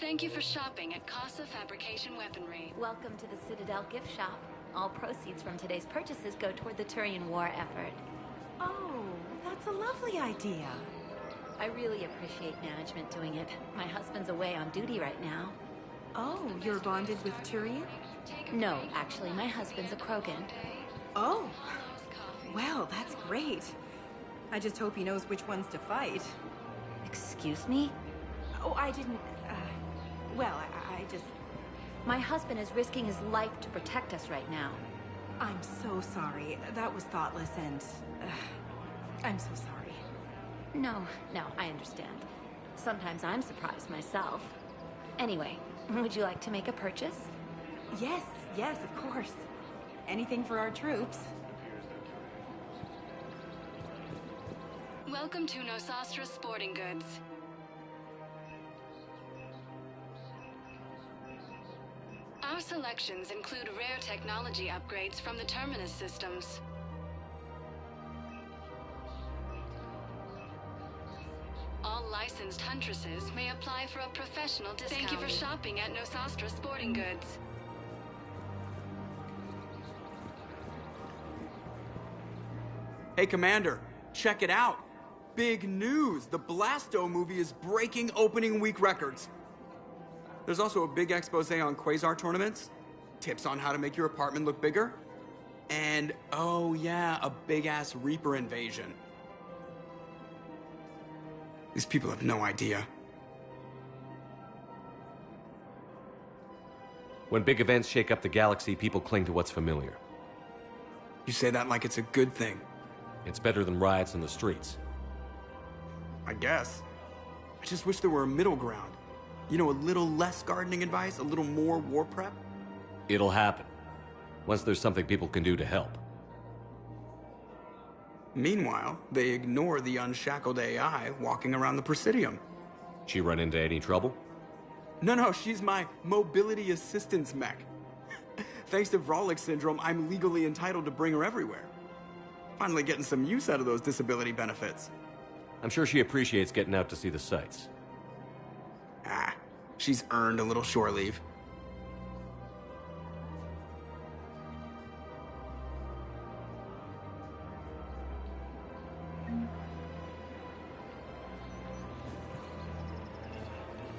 Thank you for shopping at Casa Fabrication Weaponry. Welcome to the Citadel gift shop. All proceeds from today's purchases go toward the Turian war effort. Oh, that's a lovely idea. I really appreciate management doing it. My husband's away on duty right now. Oh, you're bonded with Turian? No, actually, my husband's a Krogan. Oh, well, that's great. I just hope he knows which ones to fight. Excuse me? Oh, I didn't, well, I just... My husband is risking his life to protect us right now. I'm so sorry. That was thoughtless and... I'm so sorry. No, I understand. Sometimes I'm surprised myself. Anyway, would you like to make a purchase? Yes, of course. Anything for our troops. Welcome to Nosastra Sporting Goods. Our selections include rare technology upgrades from the Terminus systems. All licensed huntresses may apply for a professional discount. Thank you for shopping at Nosastra Sporting Goods. Hey, Commander, check it out. Big news! The Blasto movie is breaking opening week records. There's also a big expose on Quasar tournaments, tips on how to make your apartment look bigger, and, oh yeah, a big-ass Reaper invasion. These people have no idea. When big events shake up the galaxy, people cling to what's familiar. You say that like it's a good thing. It's better than riots in the streets. I guess. I just wish there were a middle ground. You know, a little less gardening advice, a little more war prep. It'll happen. Once there's something people can do to help. Meanwhile, they ignore the unshackled AI walking around the Presidium. She run into any trouble? No, she's my mobility assistance mech. Thanks to Vrolic syndrome, I'm legally entitled to bring her everywhere. Finally getting some use out of those disability benefits. I'm sure she appreciates getting out to see the sights. She's earned a little shore leave.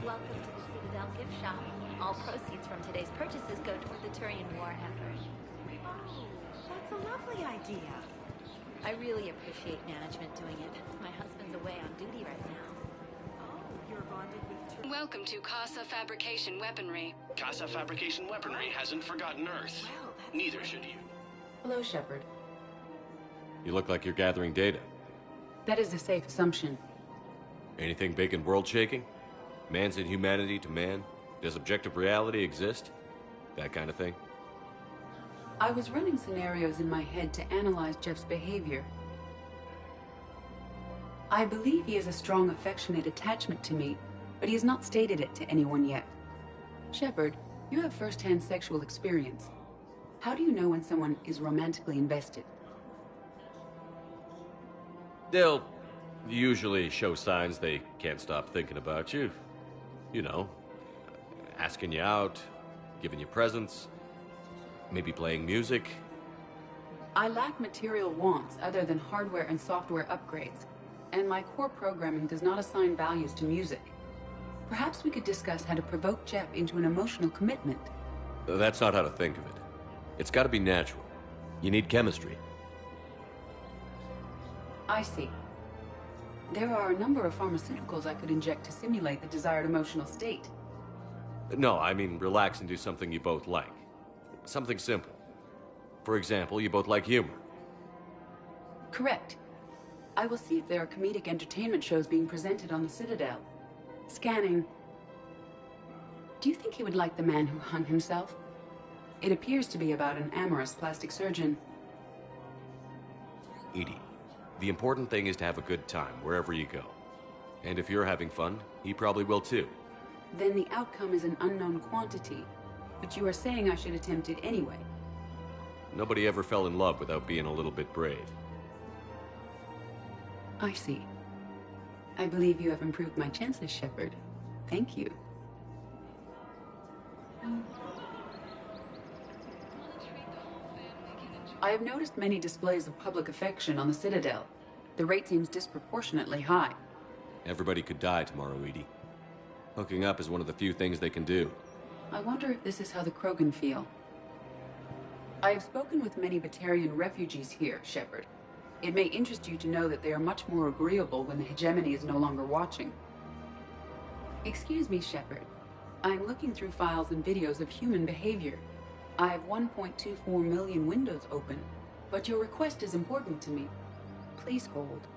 Welcome to the Citadel gift shop. All proceeds from today's purchases go toward the Turian war effort. Oh, that's a lovely idea. I really appreciate management doing it. My husband's away on duty right now. Oh, you're bonded with Turian. Welcome to Casa Fabrication Weaponry. Casa Fabrication Weaponry hasn't forgotten Earth. Well, Neither should you. Hello, Shepard. You look like you're gathering data. That is a safe assumption. Anything big and world-shaking? Man's inhumanity to man? Does objective reality exist? That kind of thing? I was running scenarios in my head to analyze Jeff's behavior. I believe he has a strong affectionate attachment to me, but he has not stated it to anyone yet. Shepard, you have first-hand sexual experience. How do you know when someone is romantically invested? They'll usually show signs they can't stop thinking about you. You know, asking you out, giving you presents, maybe playing music. I lack material wants other than hardware and software upgrades, and my core programming does not assign values to music. Perhaps we could discuss how to provoke Jeff into an emotional commitment. That's not how to think of it. It's got to be natural. You need chemistry. I see. There are a number of pharmaceuticals I could inject to simulate the desired emotional state. No, I mean relax and do something you both like. Something simple. For example, you both like humor. Correct. I will see if there are comedic entertainment shows being presented on the Citadel. Scanning. Do you think he would like The Man Who Hung Himself? It appears to be about an amorous plastic surgeon. Edie, the important thing is to have a good time wherever you go. And if you're having fun, he probably will too. Then the outcome is an unknown quantity. But you are saying I should attempt it anyway. Nobody ever fell in love without being a little bit brave. I see. I believe you have improved my chances, Shepard. Thank you. I have noticed many displays of public affection on the Citadel. The rate seems disproportionately high. Everybody could die tomorrow, Edie. Hooking up is one of the few things they can do. I wonder if this is how the Krogan feel. I have spoken with many Batarian refugees here, Shepard. It may interest you to know that they are much more agreeable when the hegemony is no longer watching. Excuse me, Shepard. I am looking through files and videos of human behavior. I have 1.24 million windows open, but your request is important to me. Please hold.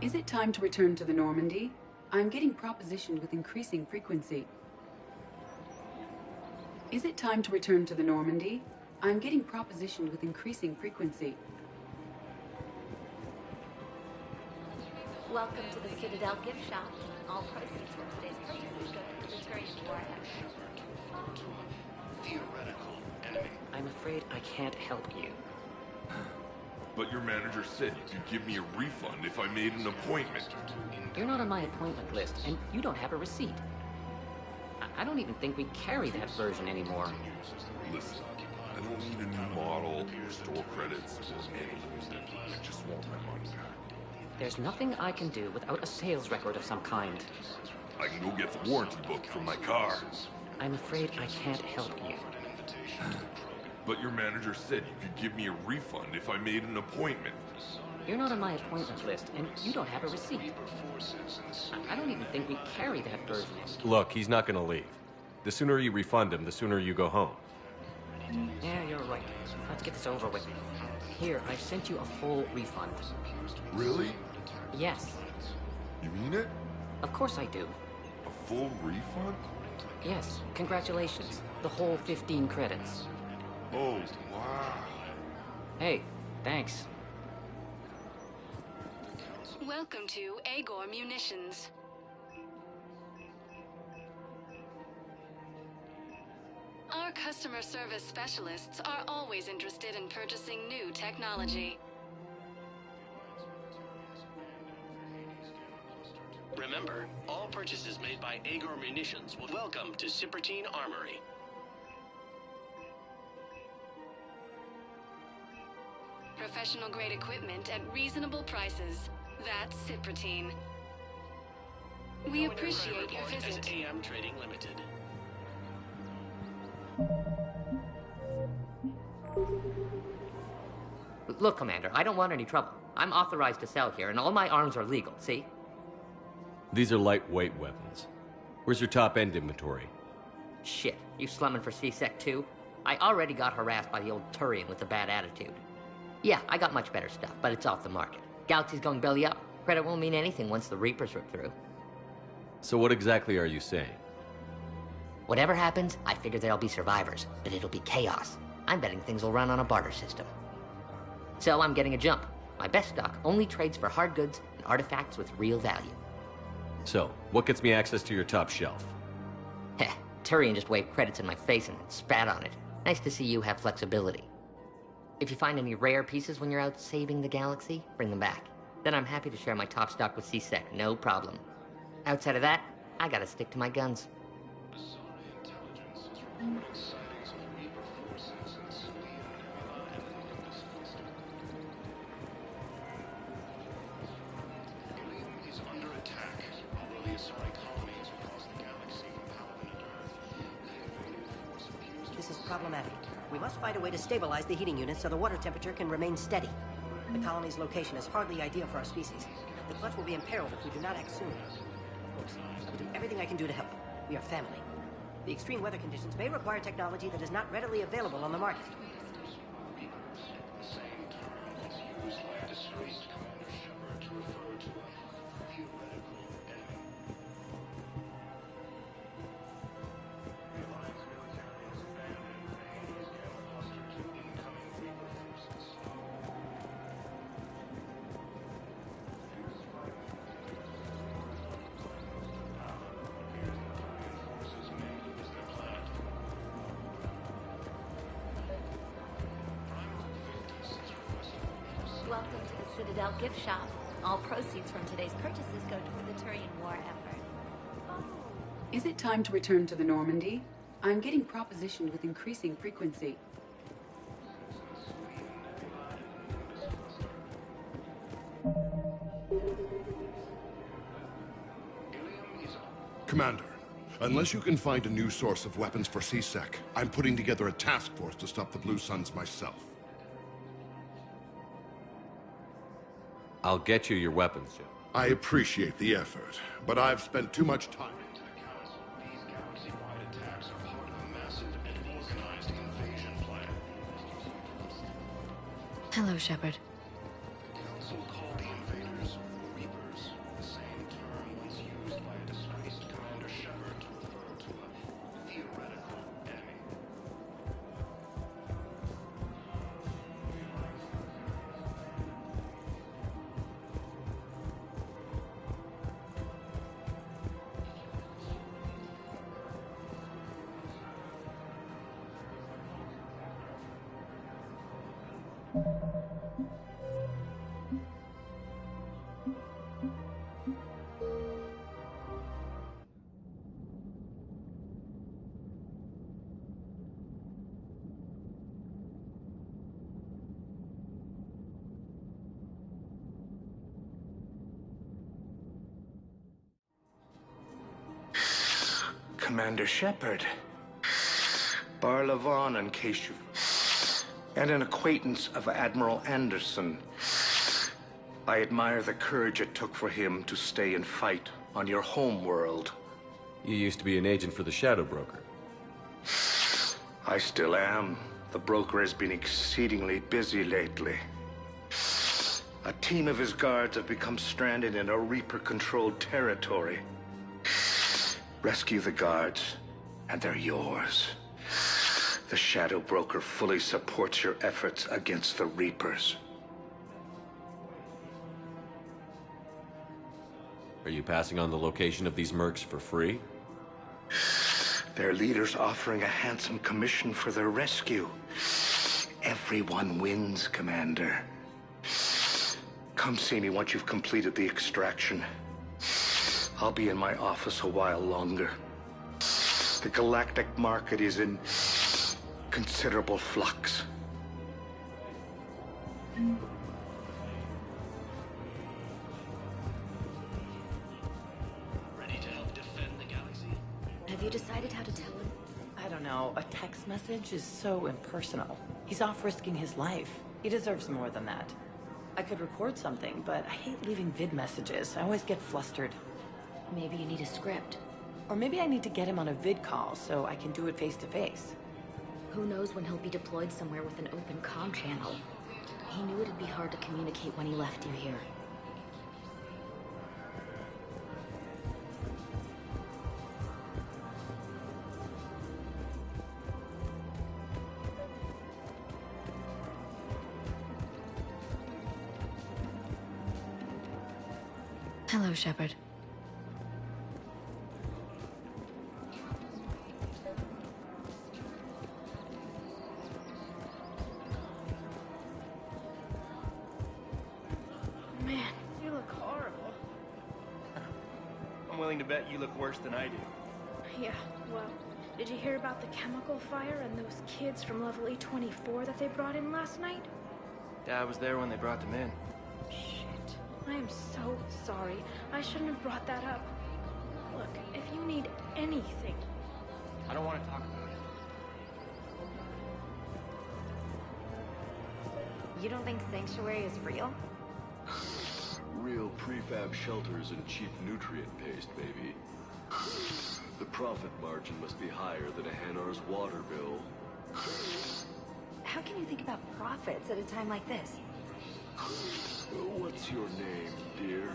Is it time to return to the Normandy? I'm getting propositioned with increasing frequency. Is it time to return to the Normandy? I'm getting propositioned with increasing frequency. Welcome to the Citadel gift shop. All proceeds from today's purchases go to the Deterrent War effort. Theoretical enemy. I'm afraid I can't help you. But your manager said you could give me a refund if I made an appointment. You're not on my appointment list, and you don't have a receipt. I don't even think we carry that version anymore. Listen, I don't need a new model, or store credits, or anything. I just want my money back. There's nothing I can do without a sales record of some kind. I can go get the warranty book from my car. I'm afraid I can't help you. But your manager said you could give me a refund if I made an appointment. You're not on my appointment list, and you don't have a receipt. I don't even think we carry that version. Look, he's not gonna leave. The sooner you refund him, the sooner you go home. Yeah, you're right. Let's get this over with. Here, I sent you a full refund. Really? Yes. You mean it? Of course I do. A full refund? Yes, congratulations. The whole 15 credits. Oh, wow. Hey, thanks. Welcome to Agor Munitions. Our customer service specialists are always interested in purchasing new technology. Remember, all purchases made by Agor Munitions will welcome to Cipertine Armory. Professional grade equipment at reasonable prices. That's Cipertine. We appreciate your visit. As AM Trading Limited. Look, Commander, I don't want any trouble. I'm authorized to sell here, and all my arms are legal, see? These are lightweight weapons. Where's your top-end inventory? Shit, you slumming for C-Sec too? I already got harassed by the old Turian with a bad attitude. Yeah, I got much better stuff, but it's off the market. Galaxy's going belly up. Credit won't mean anything once the Reapers rip through. So what exactly are you saying? Whatever happens, I figure there'll be survivors, but it'll be chaos. I'm betting things will run on a barter system. So I'm getting a jump. My best stock only trades for hard goods and artifacts with real value. So, what gets me access to your top shelf? Heh, Turian just waved credits in my face and spat on it. Nice to see you have flexibility. If you find any rare pieces when you're out saving the galaxy, bring them back. Then I'm happy to share my top stock with C-Sec, no problem. Outside of that, I gotta stick to my guns. This is problematic. We must find a way to stabilize the heating unit so the water temperature can remain steady. The colony's location is hardly ideal for our species. The clutch will be imperiled if we do not act soon. Of course, I will do everything I can do to help. We are family. The extreme weather conditions may require technology that is not readily available on the market. Welcome to the Citadel gift shop. All proceeds from today's purchases go toward the Turian War effort. Is it time to return to the Normandy? I'm getting propositioned with increasing frequency. Commander, unless you can find a new source of weapons for C-Sec, I'm putting together a task force to stop the Blue Suns myself. I'll get you your weapons, Joe. I appreciate the effort, but I've spent too much time. These galaxy-wide attacks are part of a massive and organized invasion plan. Hello, Shepard. The Council called the invaders Reapers, the same term once used by a disgraced Commander Shepard to refer to a theoretical enemy. Commander Shepard. Barlavon, in case you... And an acquaintance of Admiral Anderson. I admire the courage it took for him to stay and fight on your home world. You used to be an agent for the Shadow Broker. I still am. The broker has been exceedingly busy lately. A team of his guards have become stranded in a Reaper-controlled territory. Rescue the guards, and they're yours. The Shadow Broker fully supports your efforts against the Reapers. Are you passing on the location of these mercs for free? Their leader's offering a handsome commission for their rescue. Everyone wins, Commander. Come see me once you've completed the extraction. I'll be in my office a while longer. The galactic market is in considerable flux. Ready to help defend the galaxy? Have you decided how to tell him? I don't know. A text message is so impersonal. He's off risking his life. He deserves more than that. I could record something, but I hate leaving vid messages. I always get flustered. Maybe you need a script. Or maybe I need to get him on a vid call so I can do it face to face. Who knows when he'll be deployed somewhere with an open comm channel. He knew it'd be hard to communicate when he left you here. Hello, Shepard. Man, you look horrible. I'm willing to bet you look worse than I do. Yeah, well, did you hear about the chemical fire and those kids from level E24 that they brought in last night? Yeah, I was there when they brought them in. Shit. I am so sorry. I shouldn't have brought that up. Look, if you need anything... I don't want to talk about it. You don't think Sanctuary is real? Real prefab shelters and cheap nutrient paste, baby. The profit margin must be higher than a Hanar's water bill. How can you think about profits at a time like this? What's your name, dear?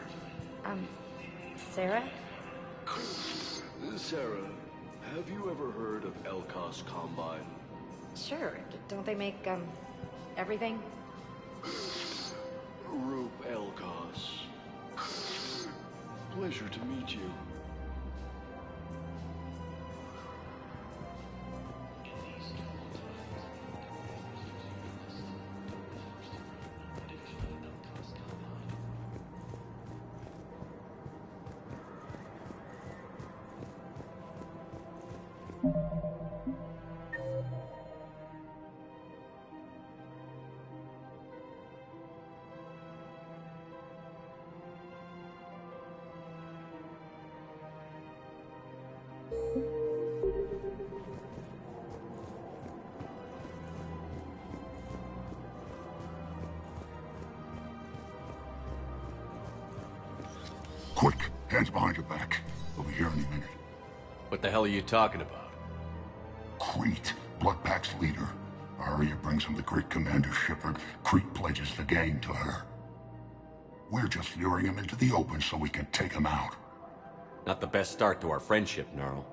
Sarah? Sarah, have you ever heard of Elkos Combine? Sure. Don't they make, everything? Roop Elkos. Pleasure to meet you. Quick, hands behind your back. We'll be here any minute. What the hell are you talking about? Crete, Bloodpack's leader. Arya brings him the Greek commander Shepard. Crete pledges the gang to her. We're just luring him into the open so we can take him out. Not the best start to our friendship, Gnarl.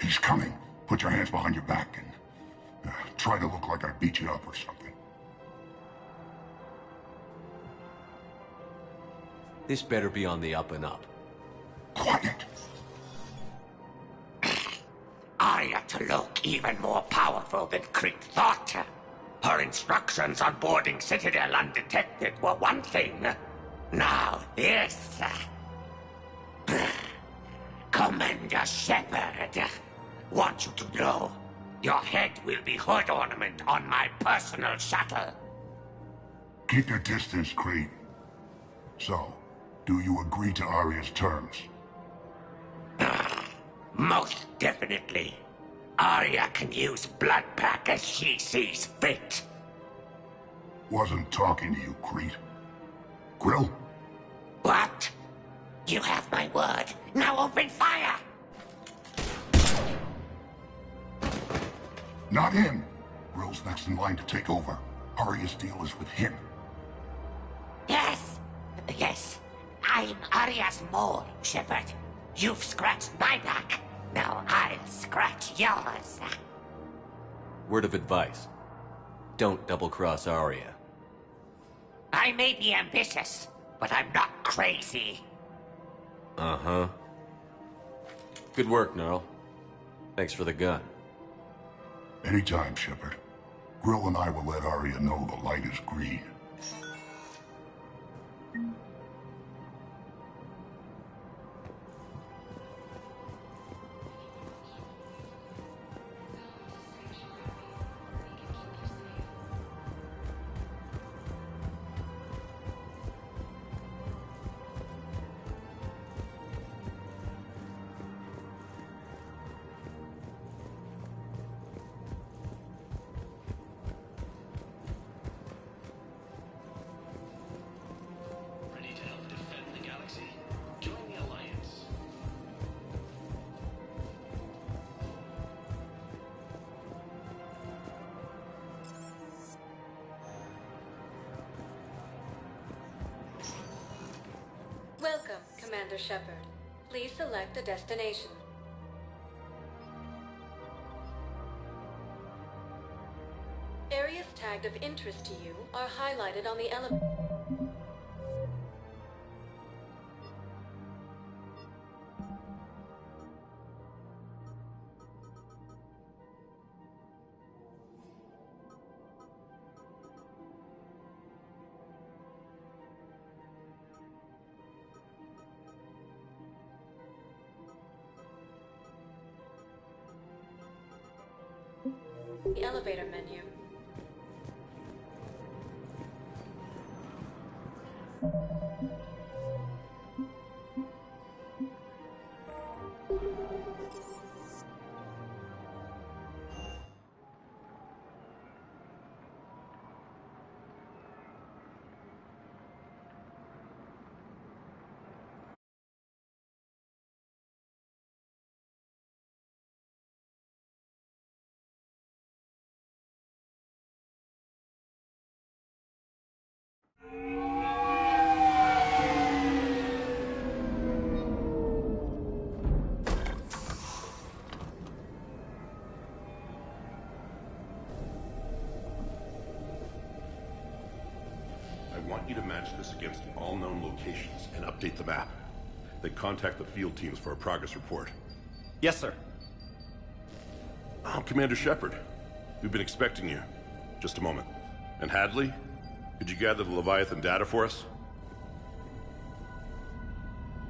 He's coming. Put your hands behind your back and try to look like I beat you up or something. This better be on the up and up. Quiet. Arya to look even more powerful than Crete thought. Her instructions on boarding Citadel undetected were one thing. Now this. Commander Shepard, want you to know, your head will be hood ornament on my personal shuttle. Keep your distance, Crete. So, do you agree to Arya's terms? Most definitely. Arya can use Bloodpack as she sees fit. Wasn't talking to you, Crete. Grill? What? You have my word. Now open fire! Not him. Grill's next in line to take over. Arya's deal is with him. Yes. Yes. I'm Arya's mole, Shepard. You've scratched my back. Now I'll scratch yours. Word of advice. Don't double-cross Arya. I may be ambitious, but I'm not crazy. Uh-huh. Good work, Gnarl. Thanks for the gun. Anytime, Shepard. Grill and I will let Arya know the light is green. Welcome, Commander Shepard. Please select a destination. Areas tagged of interest to you are highlighted on the elevator. The elevator menu. I want you to match this against all known locations and update the map. Then contact the field teams for a progress report. Yes, sir. I'm Commander Shepard. We've been expecting you. Just a moment. And Hadley, could you gather the Leviathan data for us?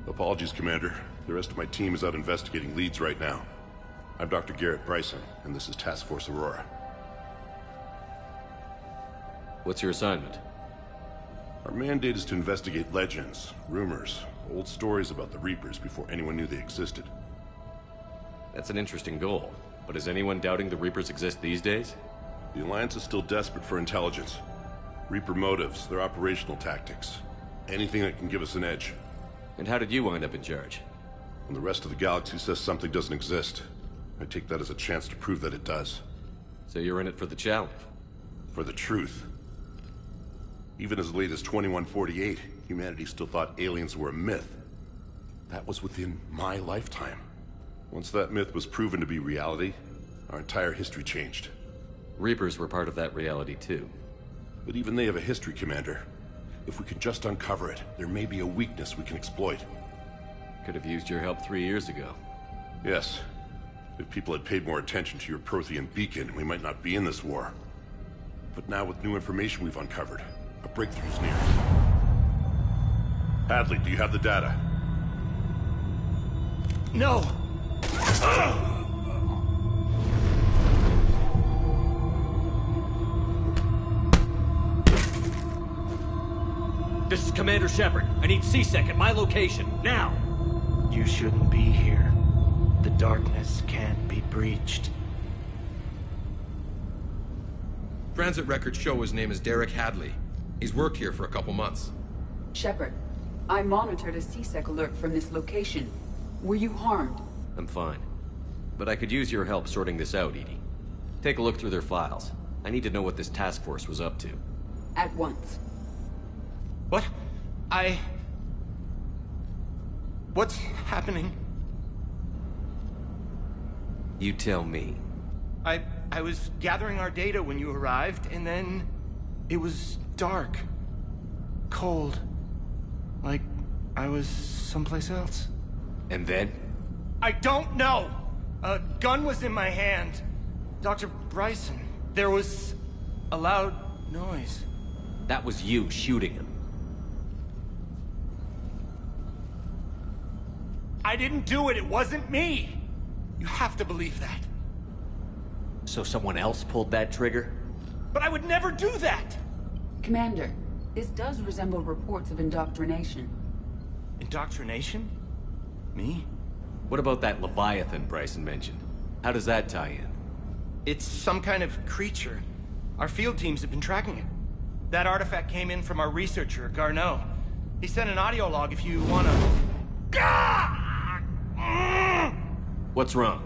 Apologies, Commander. The rest of my team is out investigating leads right now. I'm Dr. Garrett Bryson, and this is Task Force Aurora. What's your assignment? Our mandate is to investigate legends, rumors, old stories about the Reapers before anyone knew they existed. That's an interesting goal, but is anyone doubting the Reapers exist these days? The Alliance is still desperate for intelligence. Reaper motives, their operational tactics. Anything that can give us an edge. And how did you wind up in charge? When the rest of the galaxy says something doesn't exist, I take that as a chance to prove that it does. So you're in it for the challenge? For the truth. Even as late as 2148, humanity still thought aliens were a myth. That was within my lifetime. Once that myth was proven to be reality, our entire history changed. Reapers were part of that reality too. But even they have a history, Commander. If we can just uncover it, there may be a weakness we can exploit. Could have used your help 3 years ago. Yes. If people had paid more attention to your Prothean beacon, we might not be in this war. But now with new information we've uncovered, a breakthrough's near. Hadley, do you have the data? No! This is Commander Shepard. I need C-Sec at my location, now! You shouldn't be here. The darkness can't be breached. Transit records show his name is Derek Hadley. He's worked here for a couple months. Shepard, I monitored a C-Sec alert from this location. Were you harmed? I'm fine. But I could use your help sorting this out, Edie. Take a look through their files. I need to know what this task force was up to. At once. What? What's happening? You tell me. I was gathering our data when you arrived, and then it was dark. Cold. Like I was someplace else. And then? I don't know! A gun was in my hand. Dr. Bryson, there was a loud noise. That was you shooting him. I didn't do it, it wasn't me! You have to believe that. So someone else pulled that trigger? But I would never do that! Commander, this does resemble reports of indoctrination. Indoctrination? Me? What about that Leviathan Bryson mentioned? How does that tie in? It's some kind of creature. Our field teams have been tracking it. That artifact came in from our researcher, Garneau. He sent an audio log if you wanna... What's wrong?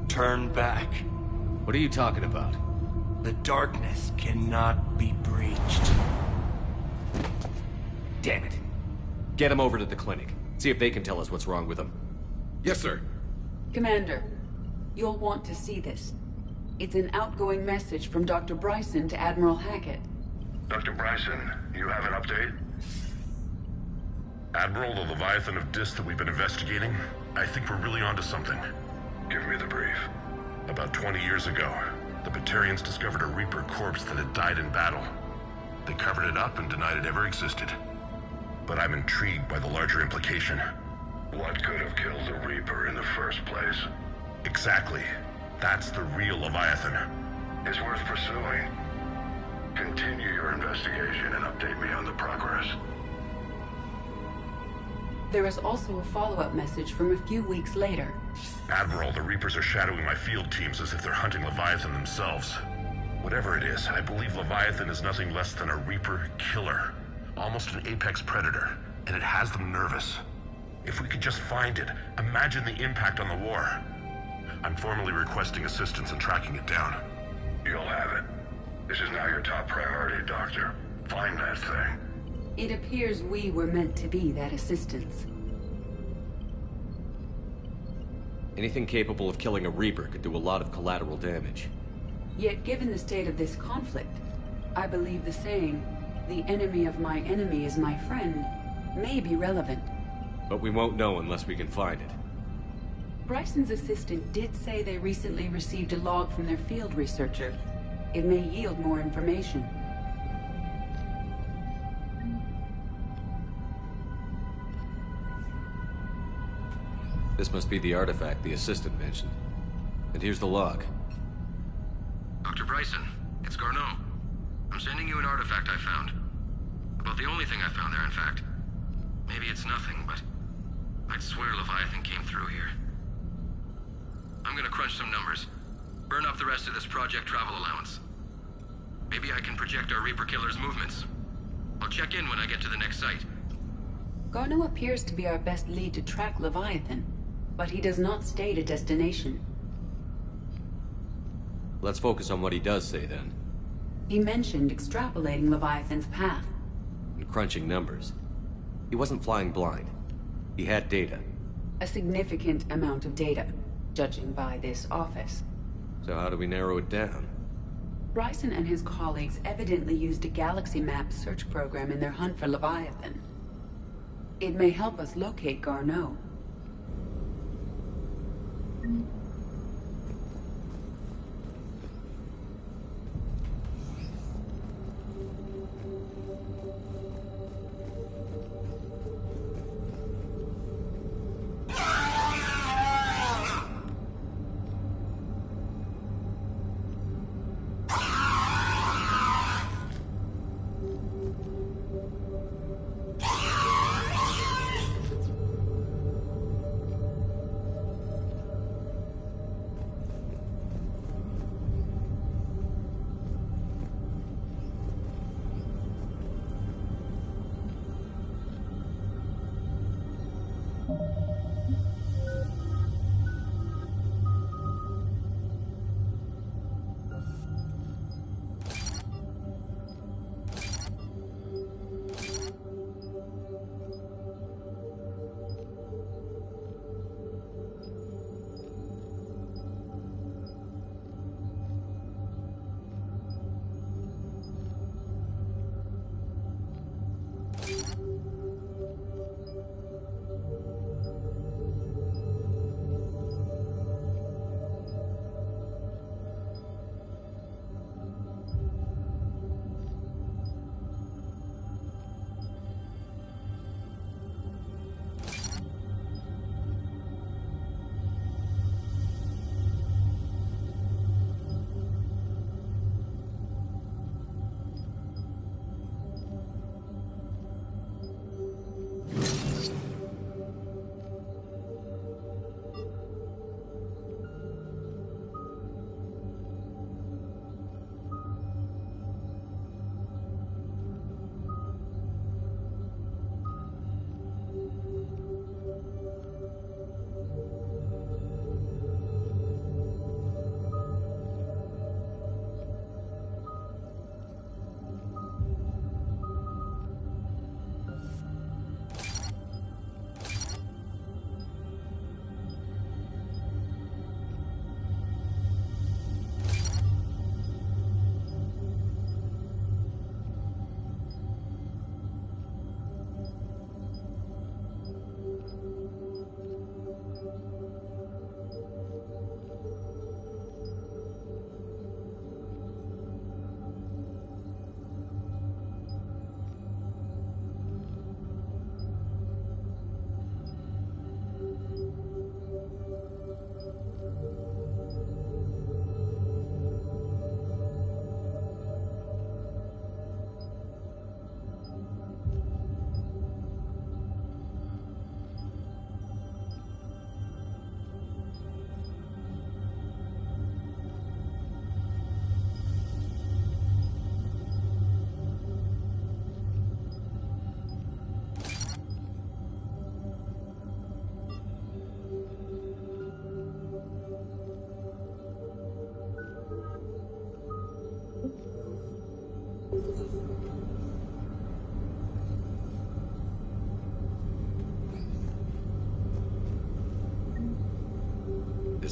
Turn back. What are you talking about? The darkness cannot be breached. Damn it. Get him over to the clinic. See if they can tell us what's wrong with him. Yes, sir. Commander, you'll want to see this. It's an outgoing message from Dr. Bryson to Admiral Hackett. Dr. Bryson, you have an update? Admiral, the Leviathan of Dis that we've been investigating, I think we're really onto something. Give me the brief. About 20 years ago, the Batarians discovered a Reaper corpse that had died in battle. They covered it up and denied it ever existed. But I'm intrigued by the larger implication. What could have killed the Reaper in the first place? Exactly. That's the real Leviathan. It's worth pursuing. Continue your investigation and update me on the progress. There is also a follow-up message from a few weeks later. Admiral, the Reapers are shadowing my field teams as if they're hunting Leviathan themselves. Whatever it is, I believe Leviathan is nothing less than a Reaper killer. Almost an apex predator, and it has them nervous. If we could just find it, imagine the impact on the war. I'm formally requesting assistance in tracking it down. You'll have it. This is now your top priority, Doctor. Find that thing. It appears we were meant to be that assistance. Anything capable of killing a Reaper could do a lot of collateral damage. Yet given the state of this conflict, I believe the saying, "The enemy of my enemy is my friend," may be relevant. But we won't know unless we can find it. Bryson's assistant did say they recently received a log from their field researcher. It may yield more information. This must be the artifact the assistant mentioned. And here's the log. Dr. Bryson, it's Garneau. I'm sending you an artifact I found. About the only thing I found there, in fact. Maybe it's nothing, but I'd swear Leviathan came through here. I'm gonna crunch some numbers. Burn up the rest of this project travel allowance. Maybe I can project our Reaper killer's movements. I'll check in when I get to the next site. Garneau appears to be our best lead to track Leviathan, but he does not state a destination. Let's focus on what he does say, then. He mentioned extrapolating Leviathan's path. And crunching numbers. He wasn't flying blind. He had data. A significant amount of data, judging by this office. So how do we narrow it down? Bryson and his colleagues evidently used a galaxy map search program in their hunt for Leviathan. It may help us locate Garneau.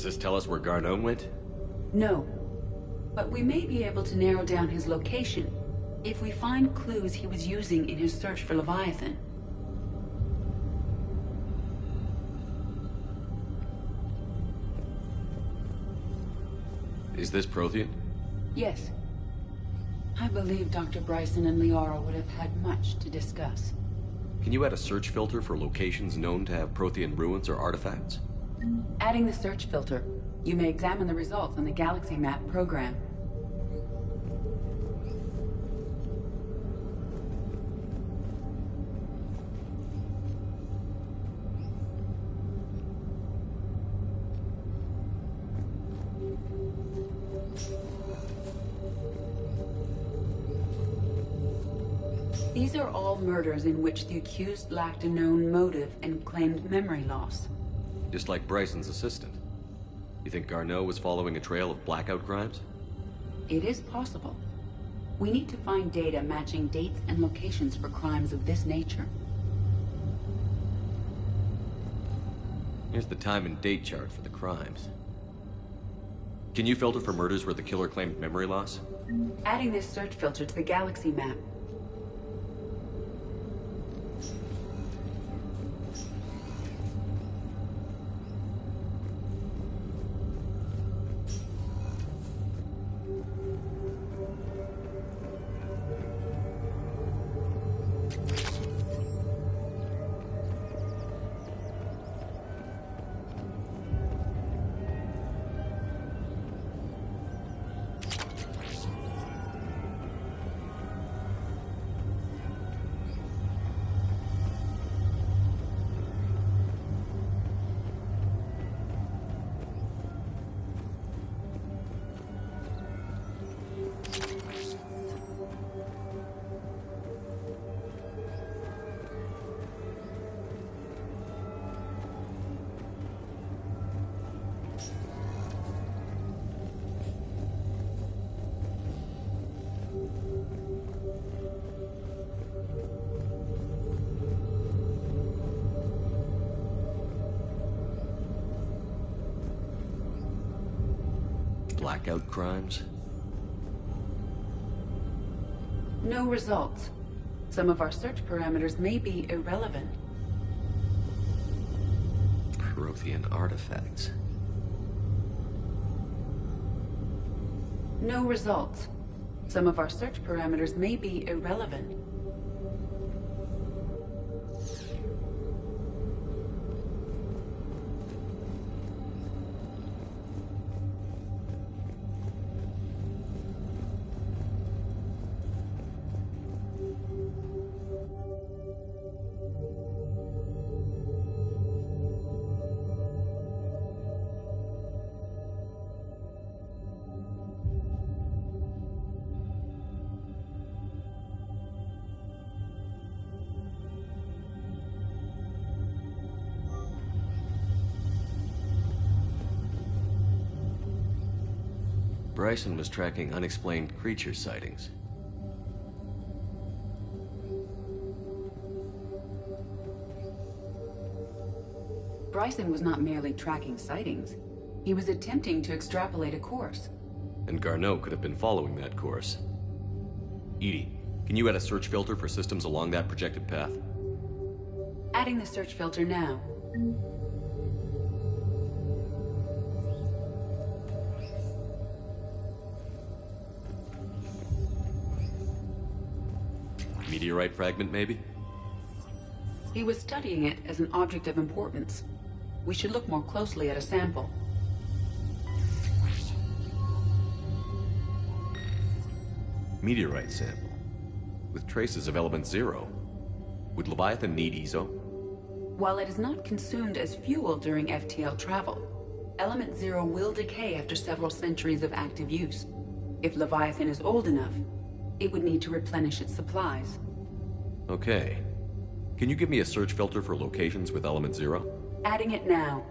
Does this tell us where Garneau went? No. But we may be able to narrow down his location if we find clues he was using in his search for Leviathan. Is this Prothean? Yes. I believe Dr. Bryson and Liara would have had much to discuss. Can you add a search filter for locations known to have Prothean ruins or artifacts? Adding the search filter, you may examine the results on the Galaxy Map program. These are all murders in which the accused lacked a known motive and claimed memory loss. Just like Bryson's assistant. You think Garneau was following a trail of blackout crimes? It is possible. We need to find data matching dates and locations for crimes of this nature. Here's the time and date chart for the crimes. Can you filter for murders where the killer claimed memory loss? Adding this search filter to the galaxy map. Blackout crimes? No results. Some of our search parameters may be irrelevant. Prothean artifacts. No results. Some of our search parameters may be irrelevant. Bryson was tracking unexplained creature sightings. Bryson was not merely tracking sightings. He was attempting to extrapolate a course. And Garneau could have been following that course. Edie, can you add a search filter for systems along that projected path? Adding the search filter now. Meteorite fragment, maybe? He was studying it as an object of importance. We should look more closely at a sample. Meteorite sample. With traces of element 0. Would Leviathan need EZO? While it is not consumed as fuel during FTL travel, element 0 will decay after several centuries of active use. If Leviathan is old enough, it would need to replenish its supplies. Okay. Can you give me a search filter for locations with element 0? Adding it now.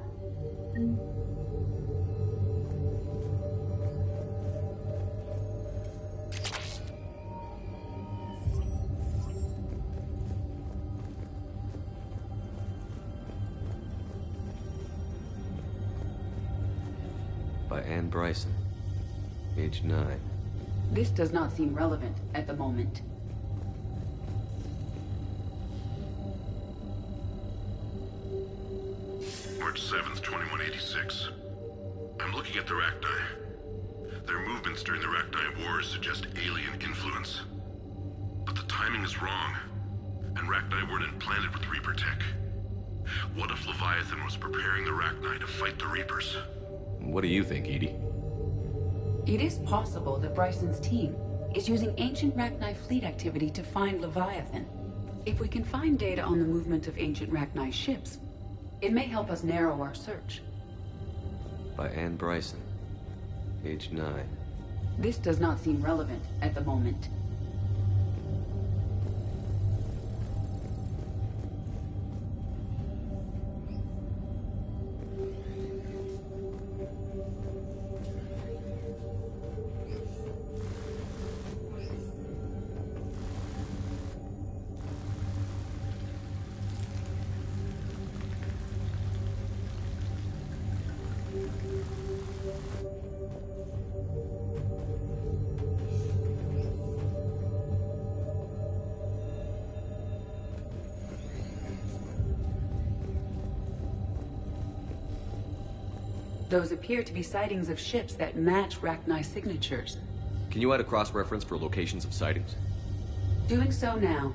By Anne Bryson. Age 9. This does not seem relevant at the moment. March 7th, 2186. I'm looking at the Rachni. Their movements during the Rachni Wars suggest alien influence. But the timing is wrong, and Rachni weren't implanted with Reaper tech. What if Leviathan was preparing the Rachni to fight the Reapers? What do you think, Edie? It is possible that Bryson's team is using ancient Rachni fleet activity to find Leviathan. If we can find data on the movement of ancient Rachni ships, it may help us narrow our search. By Anne Bryson. Age 9. This does not seem relevant at the moment. Those appear to be sightings of ships that match Rachni signatures. Can you add a cross-reference for locations of sightings? Doing so now.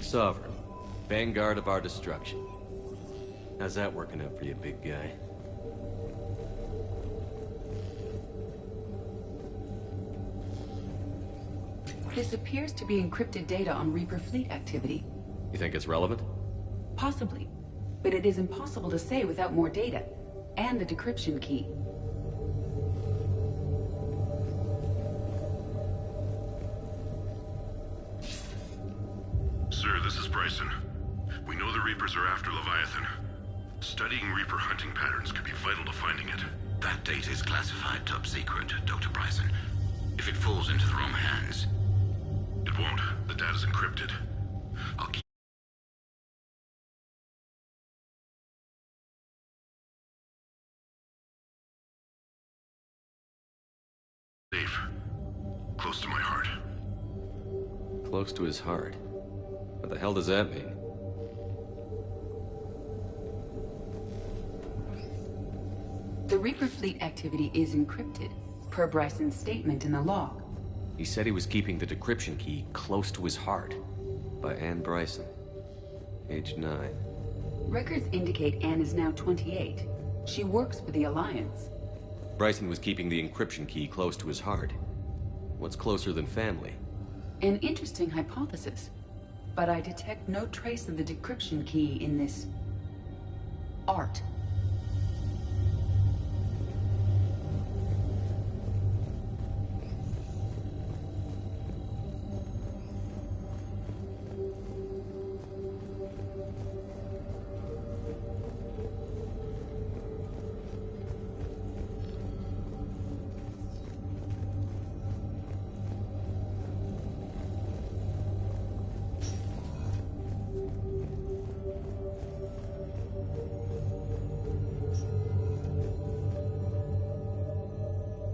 Sovereign, vanguard of our destruction. How's that working out for you, big guy? This appears to be encrypted data on Reaper fleet activity. You think it's relevant? Possibly. But it is impossible to say without more data. And the decryption key. Sir, this is Bryson. We know the Reapers are after Leviathan. Studying Reaper hunting patterns could be vital to finding it. That data is classified top secret, Dr. Bryson. If it falls into the wrong hands... It won't. The data's encrypted. I'll keep... safe. Close to my heart. Close to his heart? What the hell does that mean? The Reaper fleet activity is encrypted, per Bryson's statement in the log. He said he was keeping the decryption key close to his heart. By Anne Bryson. Age 9. Records indicate Anne is now 28. She works for the Alliance. Bryson was keeping the encryption key close to his heart. What's closer than family? An interesting hypothesis. But I detect no trace of the decryption key in this... art.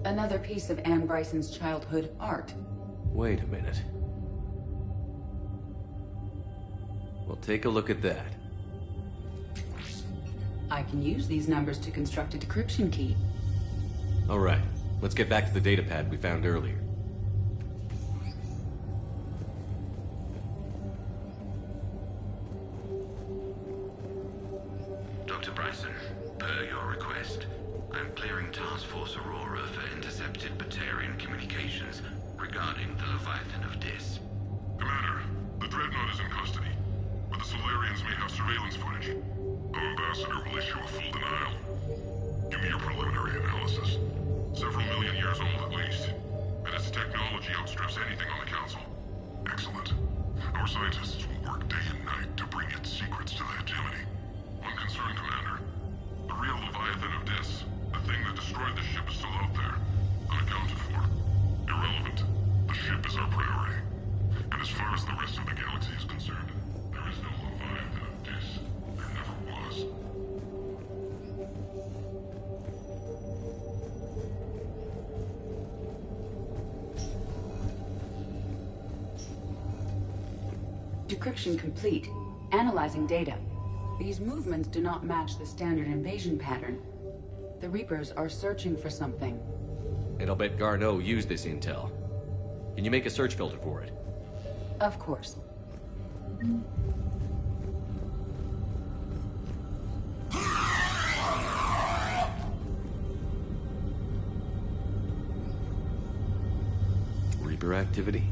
Another piece of Anne Bryson's childhood art. Wait a minute. Well, take a look at that. I can use these numbers to construct a decryption key. All right, let's get back to the data pad we found earlier. Dr. Bryson, per your request, I'm clearing Task Force Aurora for intercepted Batarian communications regarding the Leviathan of Dis. Commander, the Dreadnought is in custody, but the Solarians may have surveillance footage. Our ambassador will issue a full denial. Give me your preliminary analysis. Several million years old at least, and its technology outstrips anything on the Council. Excellent. Our scientists will work day and night to bring its secrets to the hegemony. One concern, Commander. The real Leviathan of Dis, the thing that destroyed the ship, is still out there, unaccounted for. Irrelevant. The ship is our priority. And as far as the rest of the galaxy is concerned, there is no Leviathan of Dis. There never was. Decryption complete. Analyzing data. These movements do not match the standard invasion pattern. The Reapers are searching for something. And I'll bet Garneau used this intel. Can you make a search filter for it? Of course. Reaper activity?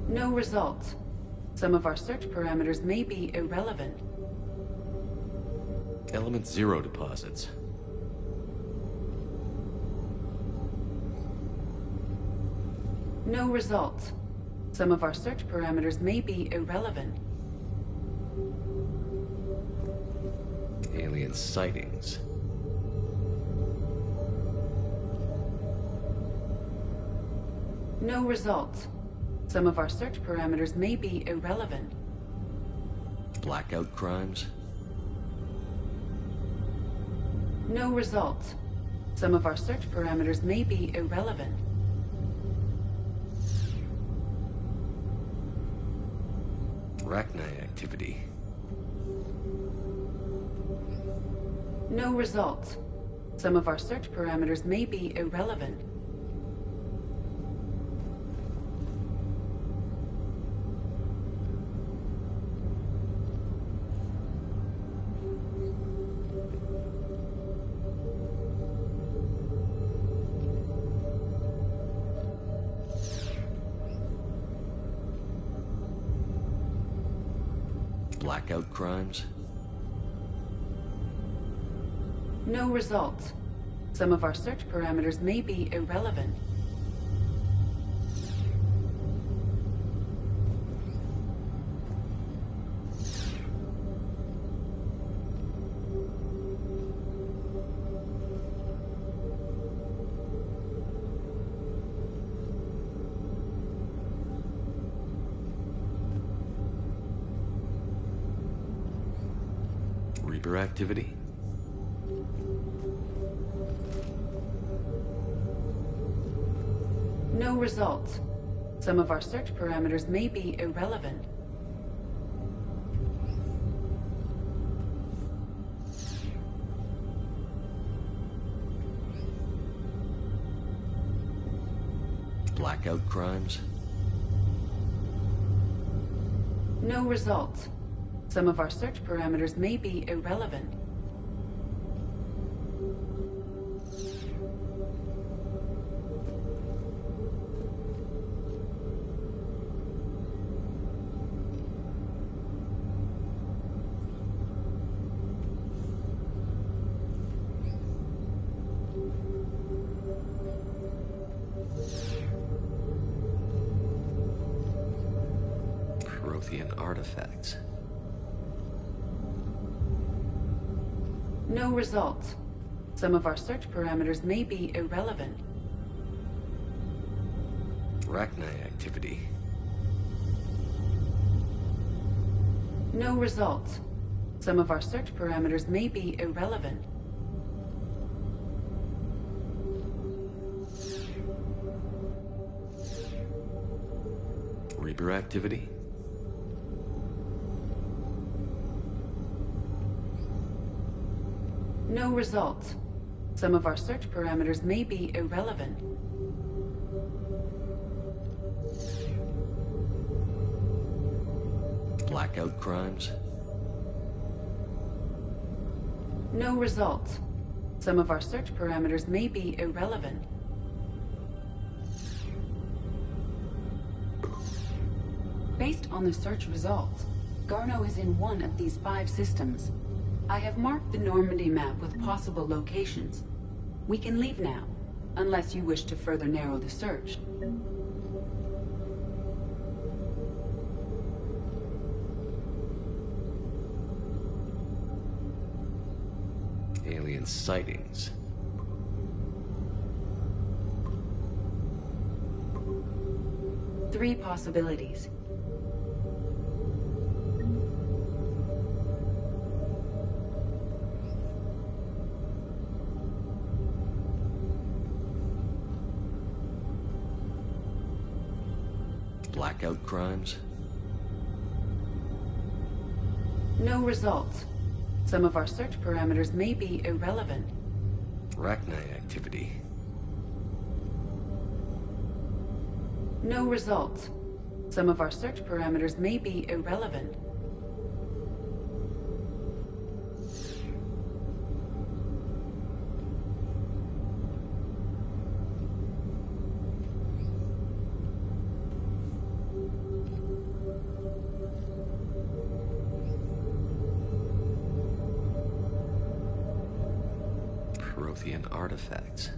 No results. Some of our search parameters may be irrelevant. Element 0 deposits. No results. Some of our search parameters may be irrelevant. Alien sightings. No results. Some of our search parameters may be irrelevant. Blackout crimes? No results. Some of our search parameters may be irrelevant. Arachni activity. No results. Some of our search parameters may be irrelevant. Blackout crimes? No results. Some of our search parameters may be irrelevant. Reaper activity? No results. Some of our search parameters may be irrelevant. Blackout crimes? No results. Some of our search parameters may be irrelevant. Prothean artifacts. No results. Some of our search parameters may be irrelevant. Arachni activity. No results. Some of our search parameters may be irrelevant. Reaper activity? No results. Some of our search parameters may be irrelevant. Blackout crimes? No results. Some of our search parameters may be irrelevant. Based on the search results, Garneau is in one of these 5 systems. I have marked the Normandy map with possible locations. We can leave now, unless you wish to further narrow the search. Alien sightings. Three possibilities. Blackout crimes? No results. Some of our search parameters may be irrelevant. Arachni activity. No results. Some of our search parameters may be irrelevant. Prothean artifacts.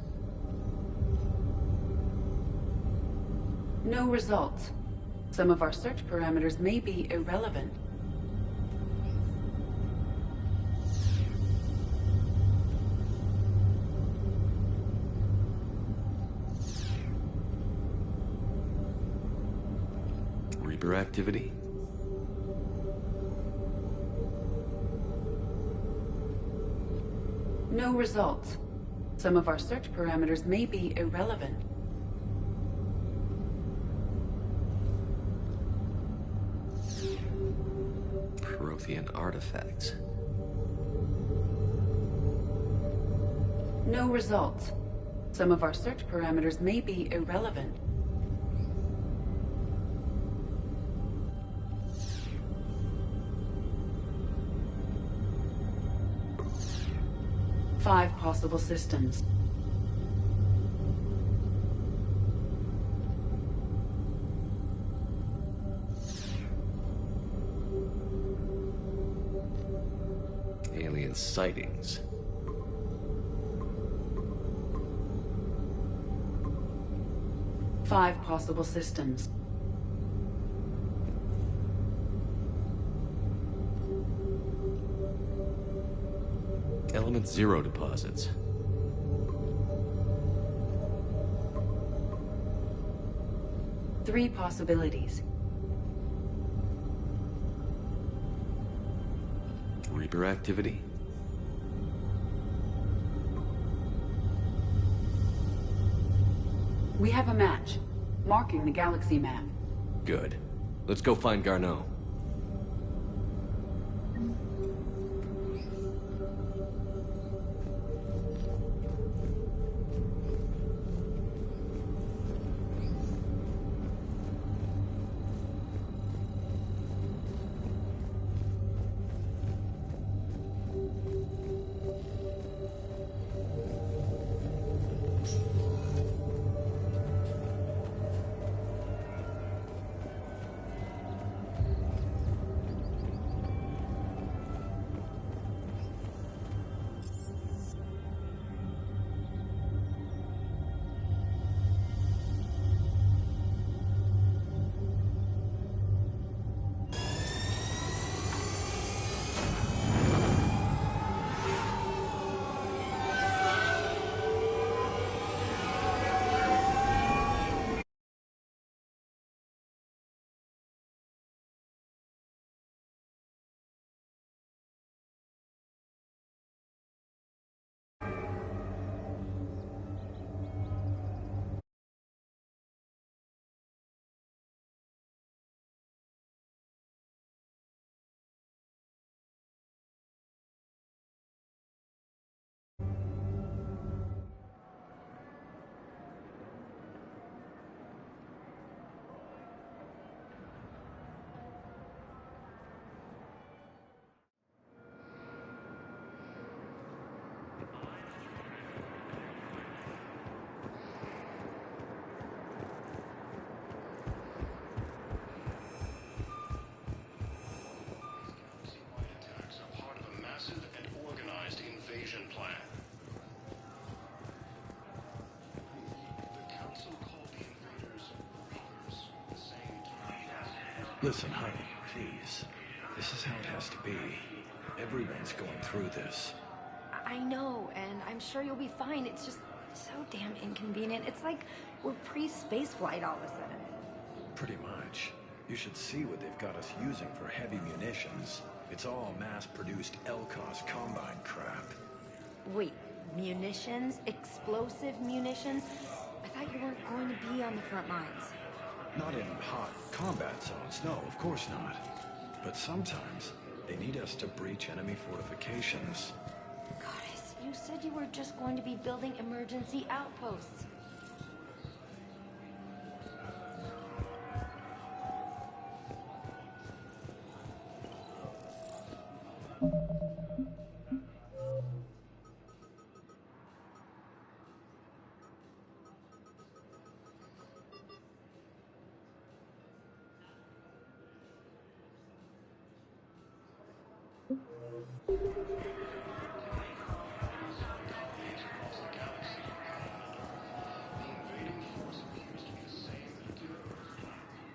No results. Some of our search parameters may be irrelevant. Reaper activity? No results. Some of our search parameters may be irrelevant. Galacthian artifacts. No results. Some of our search parameters may be irrelevant. Five possible systems. Alien sightings. Five possible systems. Element Zero deposits. Three possibilities. Reaper activity. We have a match, marking the galaxy map. Good. Let's go find Garneau. Attacks are part of a massive and organized invasion plan. The Council called the invaders Reapers, the same term. Listen, honey, please. This is how it has to be. Everyone's going through this. I know, and I'm sure you'll be fine. It's just so damn inconvenient. It's like we're pre-space flight all of a sudden. Pretty much. You should see what they've got us using for heavy munitions. It's all mass-produced LCOS Combine crap. Wait, munitions? Explosive munitions? I thought you weren't going to be on the front lines. Not in hot combat zones, no, of course not. But sometimes, they need us to breach enemy fortifications. Goddess, you said you were just going to be building emergency outposts.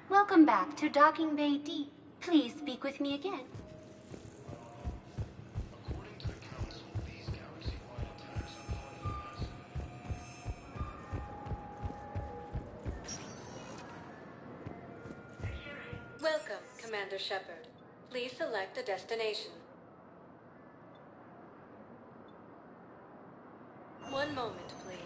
Welcome back to Docking Bay D. Please speak with me again. According to the Council, these galaxy-wide attacks are part of a massive... Welcome, Commander Shepard. Please select a destination. One moment, please.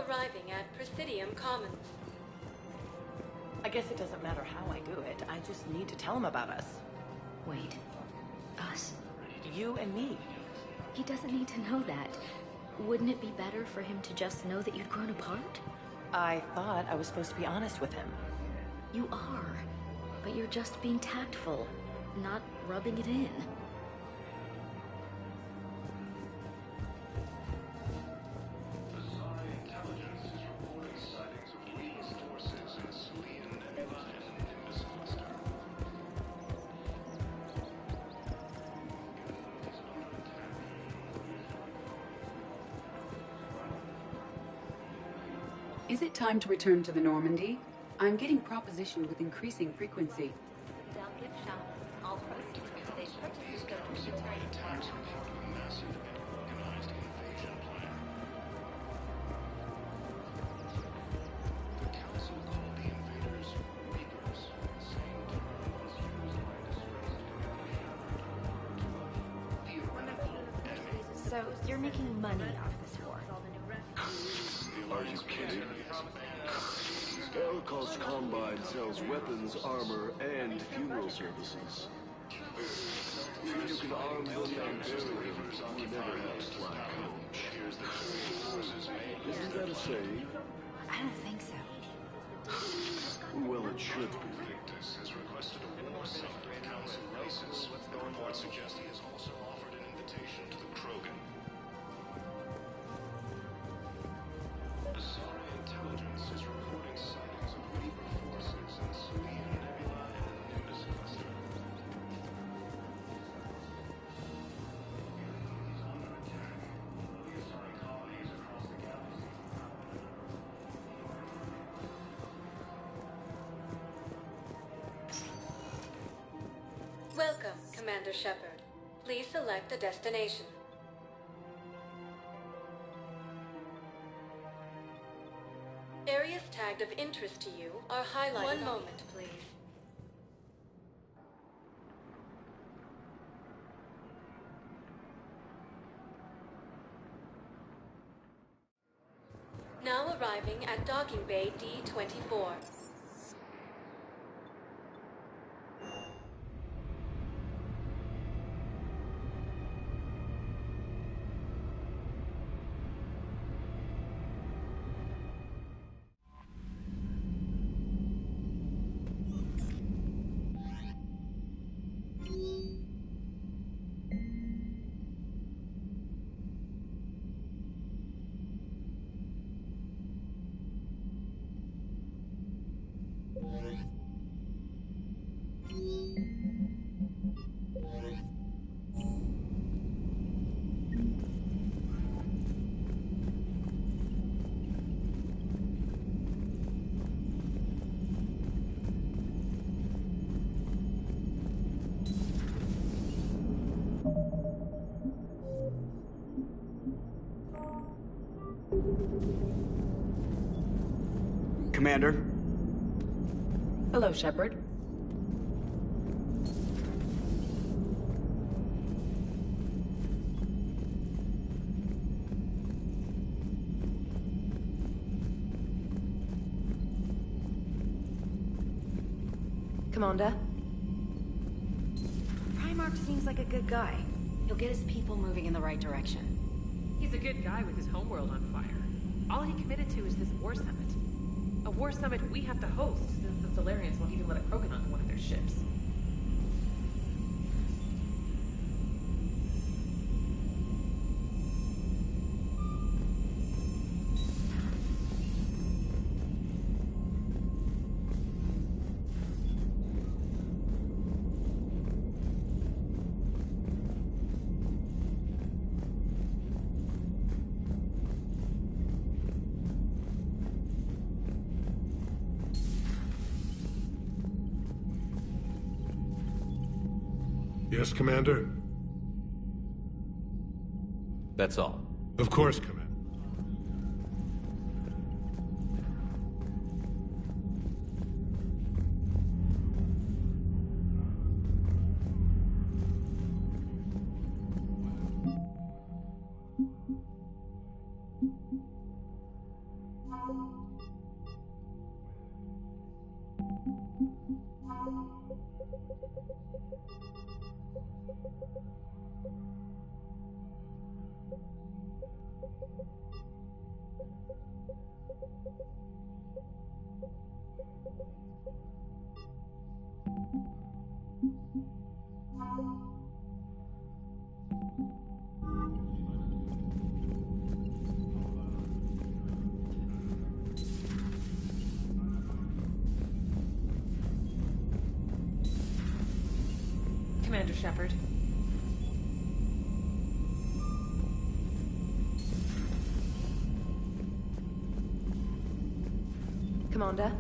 arriving at Presidium Commons. I guess it doesn't matter how I do it. I just need to tell him about us. Wait. Us? You and me. He doesn't need to know that. Wouldn't it be better for him to just know that you'd grown apart? I thought I was supposed to be honest with him. You are. But you're just being tactful, not rubbing it in. Is it time to return to the Normandy? I'm getting propositioned with increasing frequency. Del gift shop. All proceeds from today's purchases go to military attacks are part of a massive and organized invasion plan. The Council called the invaders Reapers, the same term was used by a disgraced theoretical enemy. So, you're making money off this war? Are you kidding? Elkos Combine sells weapons, armor, and funeral services. If you can arm them and bury them, you never have a black coach. Isn't that a saying? I don't think so. Well, it should be. Victus has requested a war summit of council races. The reports suggest he has also offered an invitation to the Krogan. Asari intelligence is reporting sightings of Reaper forces in Selene Nebula and the Nimbus cluster. Welcome, Commander Shepard. Please select a destination. Areas tagged of interest to you are highlighted. One moment, please. Now arriving at Docking Bay D-24. Commander? Hello, Shepard. Commander? Primarch seems like a good guy. He'll get his people moving in the right direction. He's a good guy with his homeworld on fire. All he committed to is this war summit. A war summit we have to host, since the Solarians won't even let a Krogan onto one of their ships. Yes, Commander? That's all. Of course, Commander. Shepard. Commander?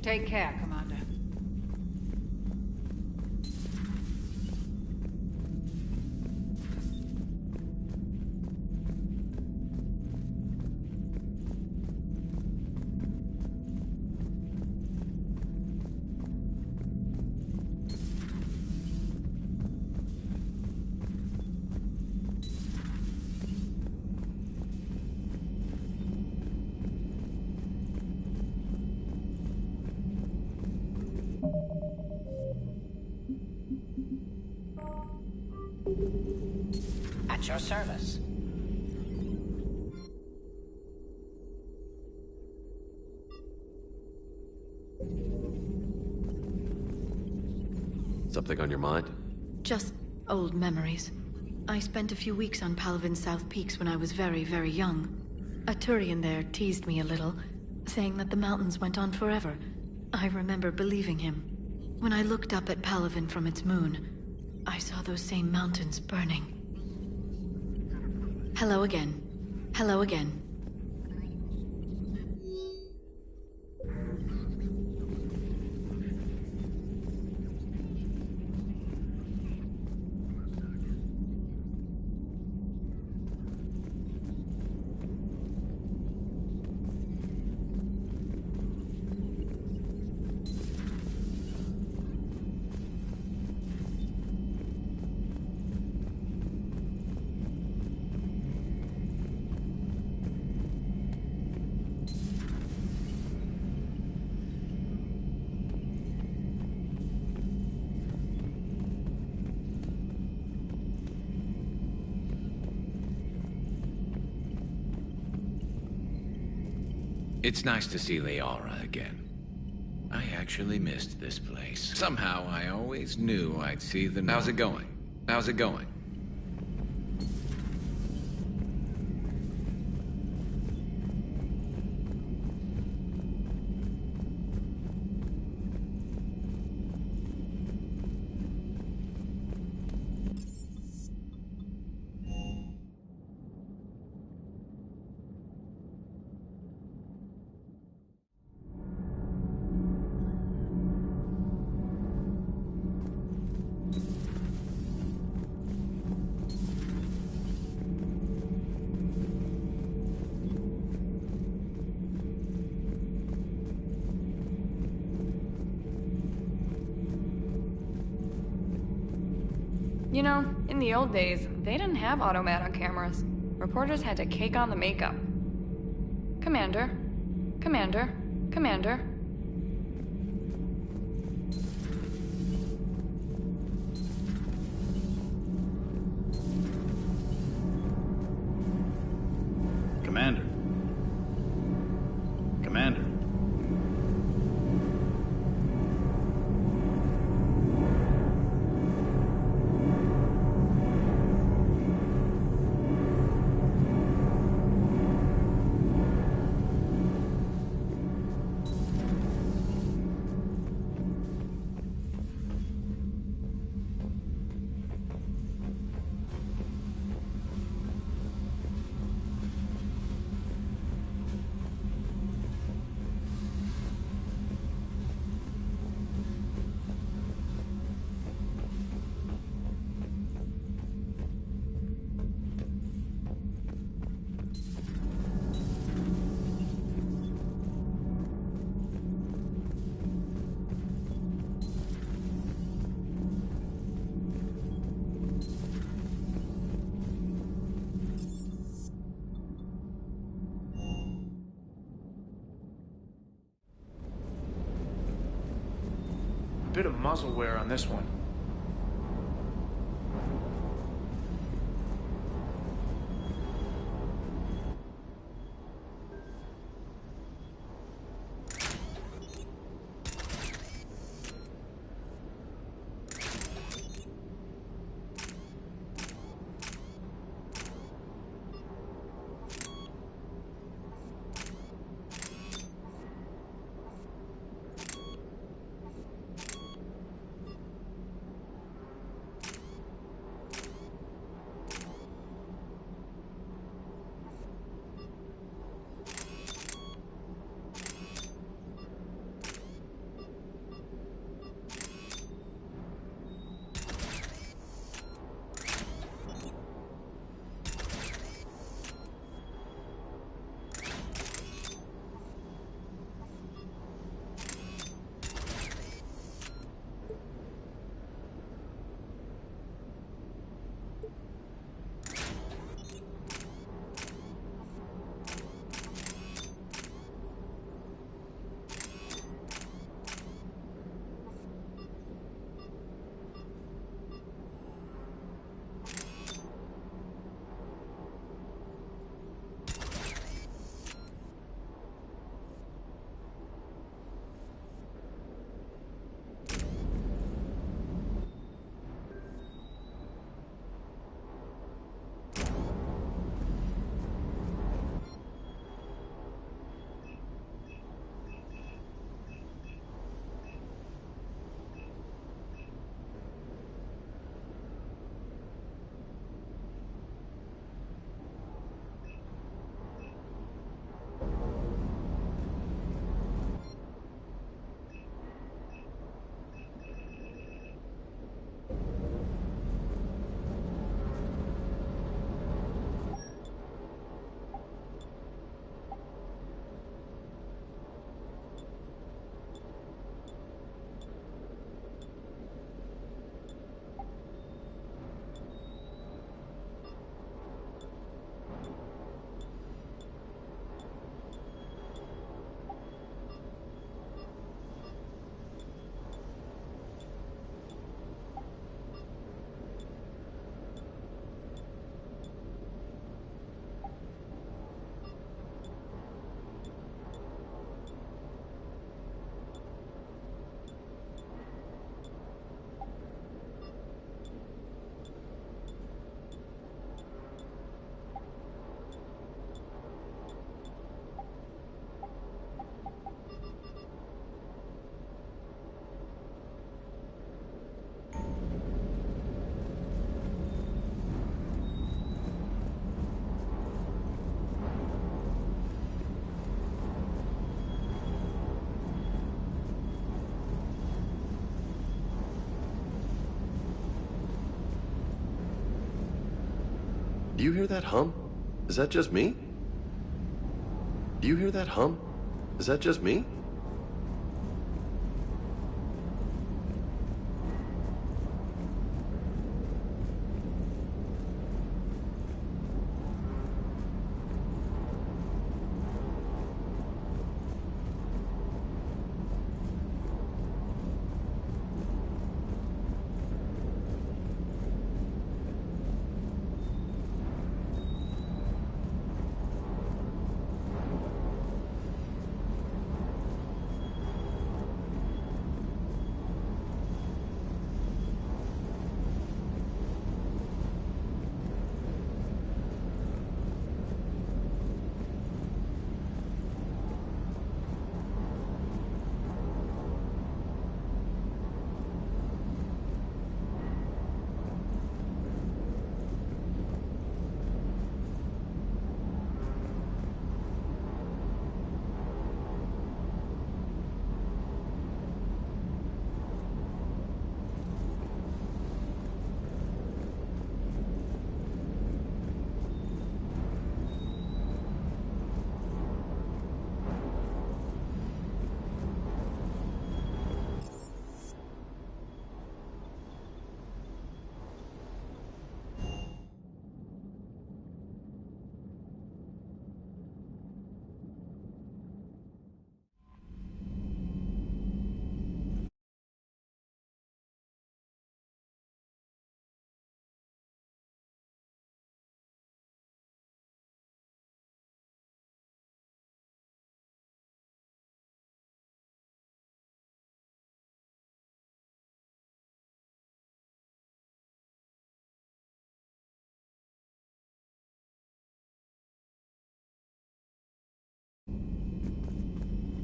Take care, Commander. At your service. Something on your mind? Just old memories. I spent a few weeks on Palavin's South Peaks when I was very, very young. A Turian there teased me a little, saying that the mountains went on forever. I remember believing him. When I looked up at Palavin from its moon, I saw those same mountains burning. Hello again. Hello again. It's nice to see Leora again. I actually missed this place. Somehow, I always knew I'd see the... How's it going? How's it going? You know, in the old days, they didn't have automat on cameras. Reporters had to cake on the makeup. Commander. Commander. Commander. Commander. Commander. Bit of muzzle wear on this one. Do you hear that hum? Is that just me? Do you hear that hum? Is that just me?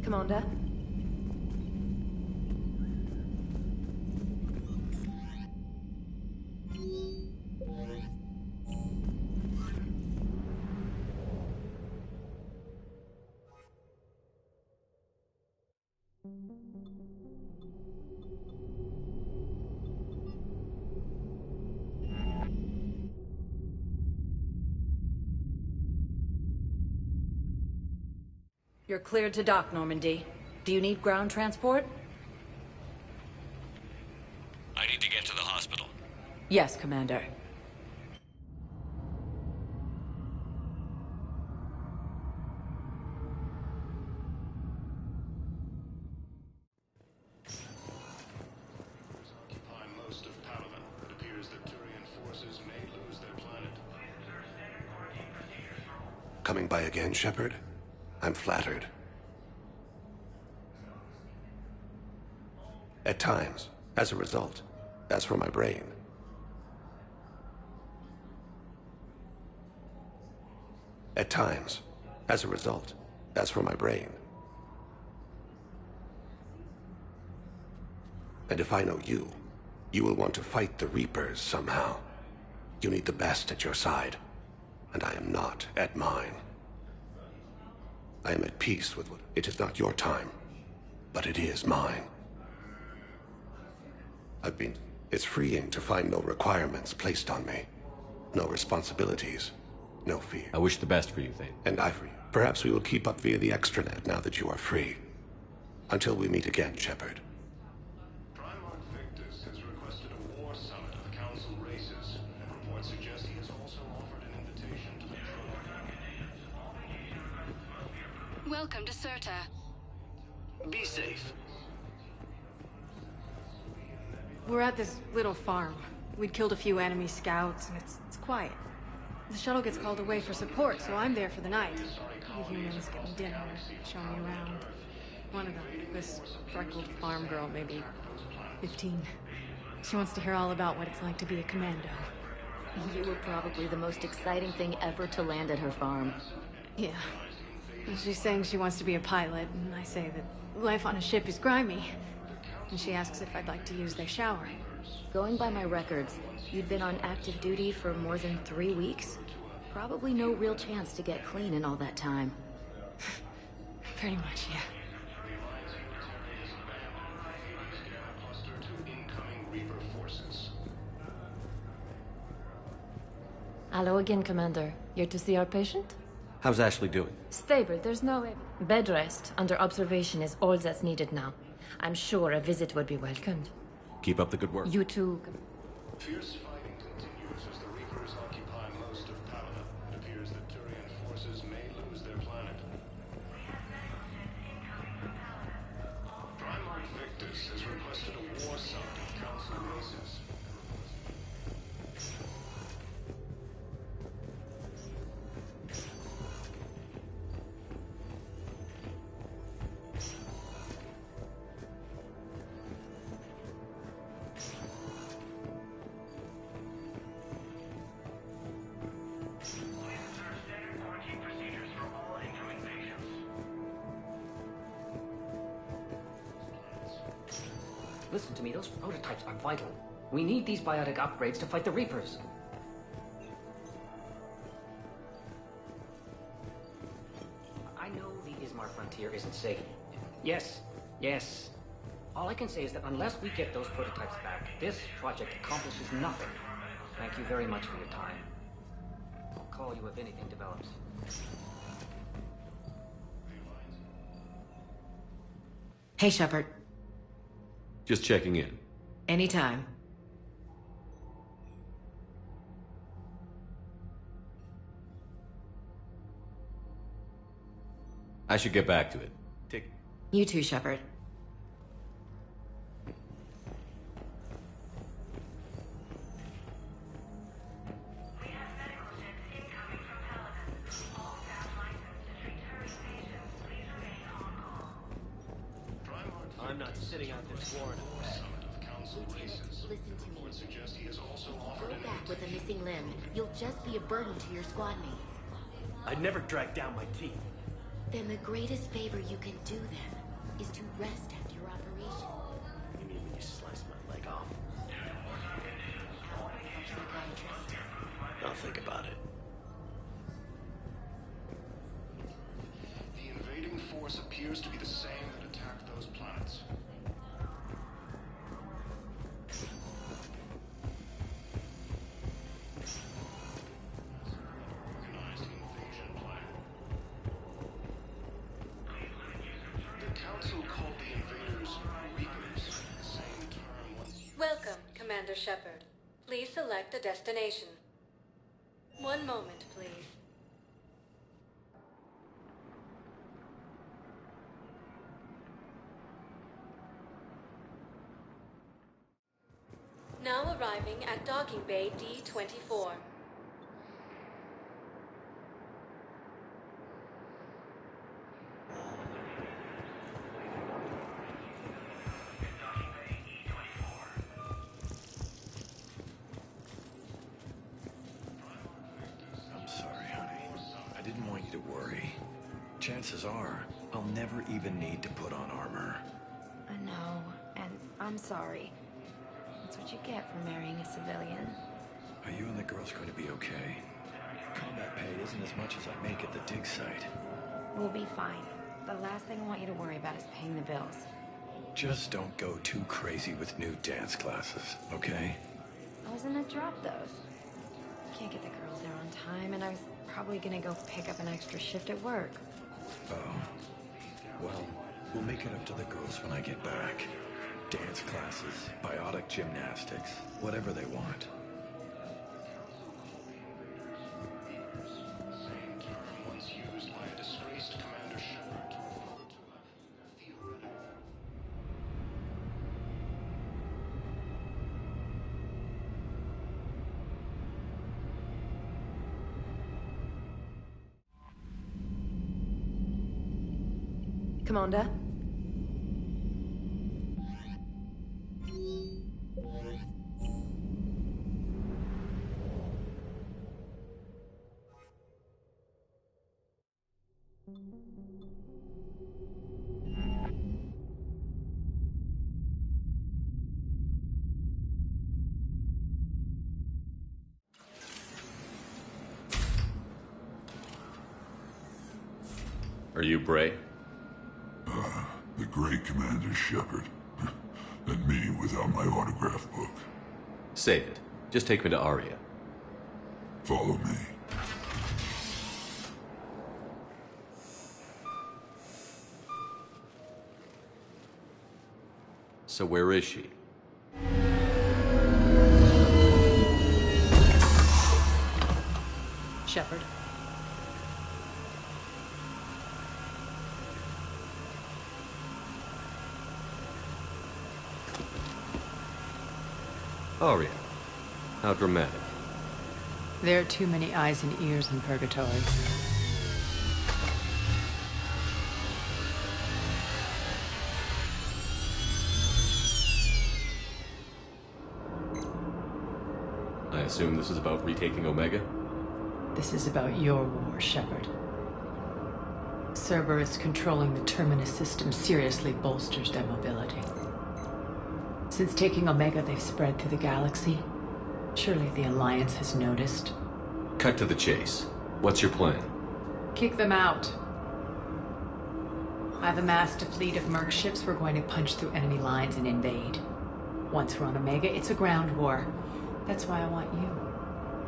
Commander? You're cleared to dock, Normandy. Do you need ground transport? I need to get to the hospital. Yes, Commander. Occupy most of Palaven. It appears that Turian forces may lose their planet. Coming by again, Shepard? I'm flattered. At times, as a result, as for my brain. At times, as a result, as for my brain. And if I know you, you will want to fight the Reapers somehow. You need the best at your side, and I am not at mine. I am at peace with what... It is not your time, but it is mine. It's freeing to find no requirements placed on me. No responsibilities. No fear. I wish the best for you, Thane. And I for you. Perhaps we will keep up via the extranet now that you are free. Until we meet again, Shepard. Primarch Victus has requested a war summit of the Council races, and reports suggest he has also offered an invitation to the Krogan. Welcome to Serta. Be safe. We're at this little farm. We'd killed a few enemy scouts, and it's quiet. The shuttle gets called away for support, so I'm there for the night. The humans get me dinner, show me around. One of them, this freckled farm girl, maybe 15. She wants to hear all about what it's like to be a commando. You were probably the most exciting thing ever to land at her farm. Yeah. And she's saying she wants to be a pilot, and I say that life on a ship is grimy. And she asks if I'd like to use their shower. Going by my records, you'd been on active duty for more than 3 weeks. Probably no real chance to get clean in all that time. Pretty much, yeah. Hello again, Commander. Here to see our patient? How's Ashley doing? Stable, there's no... Bed rest under observation is all that's needed now. I'm sure a visit would be welcomed. Keep up the good work. You too. Fierce fighting continues as the Reapers occupy most of Palada. It appears that Turian forces may lose their planet. Primarch Victus has requested a war summit of Council races. Listen to me, those prototypes are vital. We need these biotic upgrades to fight the Reapers. I know the Ismar frontier isn't safe. Yes, yes. All I can say is that unless we get those prototypes back, this project accomplishes nothing. Thank you very much for your time. I'll call you if anything develops. Hey, Shepard. Just checking in. Anytime. I should get back to it. Take... You too, Shepard. I'm not sitting out this war in a Listen to me. Go back with a missing limb. You'll just be a burden to your squad mates. I'd never drag down my teeth. Then the greatest favor you can do them is to rest after your operation. You mean when you slice my leg off? Psychiatrist. I'll think about it. The invading force appears to be the same that attacked those planets. Welcome, Commander Shepard. Please select a destination. One moment, please. Now arriving at Docking Bay D-24. Chances are, I'll never even need to put on armor. I know, and I'm sorry. That's what you get for marrying a civilian. Are you and the girls going to be okay? Combat pay isn't as much as I make at the dig site. We'll be fine. The last thing I want you to worry about is paying the bills. Just don't go too crazy with new dance classes, okay? I was gonna drop those. Can't get the girls there on time, and I was probably gonna go pick up an extra shift at work. Oh. Well, we'll make it up to the girls when I get back. Dance classes, biotic gymnastics, whatever they want. Commander? Are you Bray? The great Commander Shepard. And me without my autograph book. Save it. Just take me to Aria. Follow me. So where is she? Shepard. Aria. How dramatic. There are too many eyes and ears in Purgatory. I assume this is about retaking Omega? This is about your war, Shepard. Cerberus controlling the Terminus system seriously bolsters their mobility. Since taking Omega, they've spread through the galaxy. Surely the Alliance has noticed. Cut to the chase. What's your plan? Kick them out. I've amassed a fleet of merc ships. We're going to punch through enemy lines and invade. Once we're on Omega, it's a ground war. That's why I want you.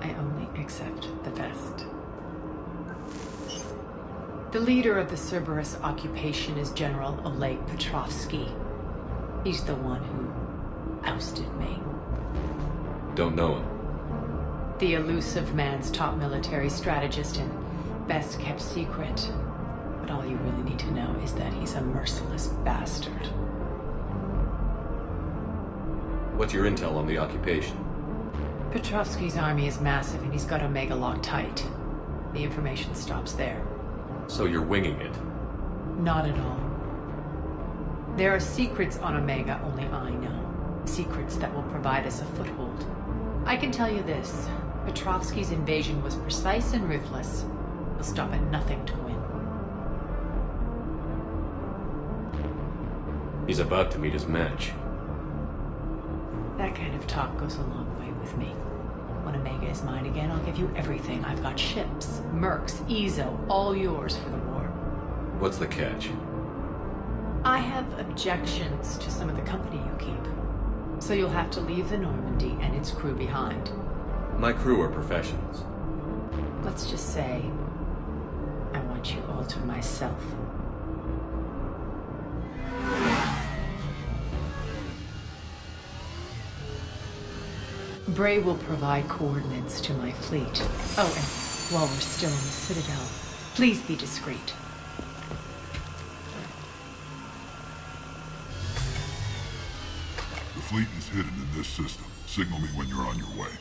I only accept the best. The leader of the Cerberus occupation is General Oleg Petrovsky. He's the one who ousted me. Don't know him. The elusive man's top military strategist and best kept secret. But all you really need to know is that he's a merciless bastard. What's your intel on the occupation? Petrovsky's army is massive and he's got Omega locked tight. The information stops there. So you're winging it? Not at all. There are secrets on Omega only I know. Secrets that will provide us a foothold. I can tell you this. Petrovsky's invasion was precise and ruthless. He'll stop at nothing to win. He's about to meet his match. That kind of talk goes a long way with me. When Omega is mine again, I'll give you everything. I've got ships, mercs, Ezo, all yours for the war. What's the catch? I have objections to some of the company you keep. So you'll have to leave the Normandy and its crew behind. My crew are professionals. Let's just say, I want you all to myself. Bray will provide coordinates to my fleet. Oh, and while we're still in the Citadel, please be discreet. The fleet is hidden in this system. Signal me when you're on your way.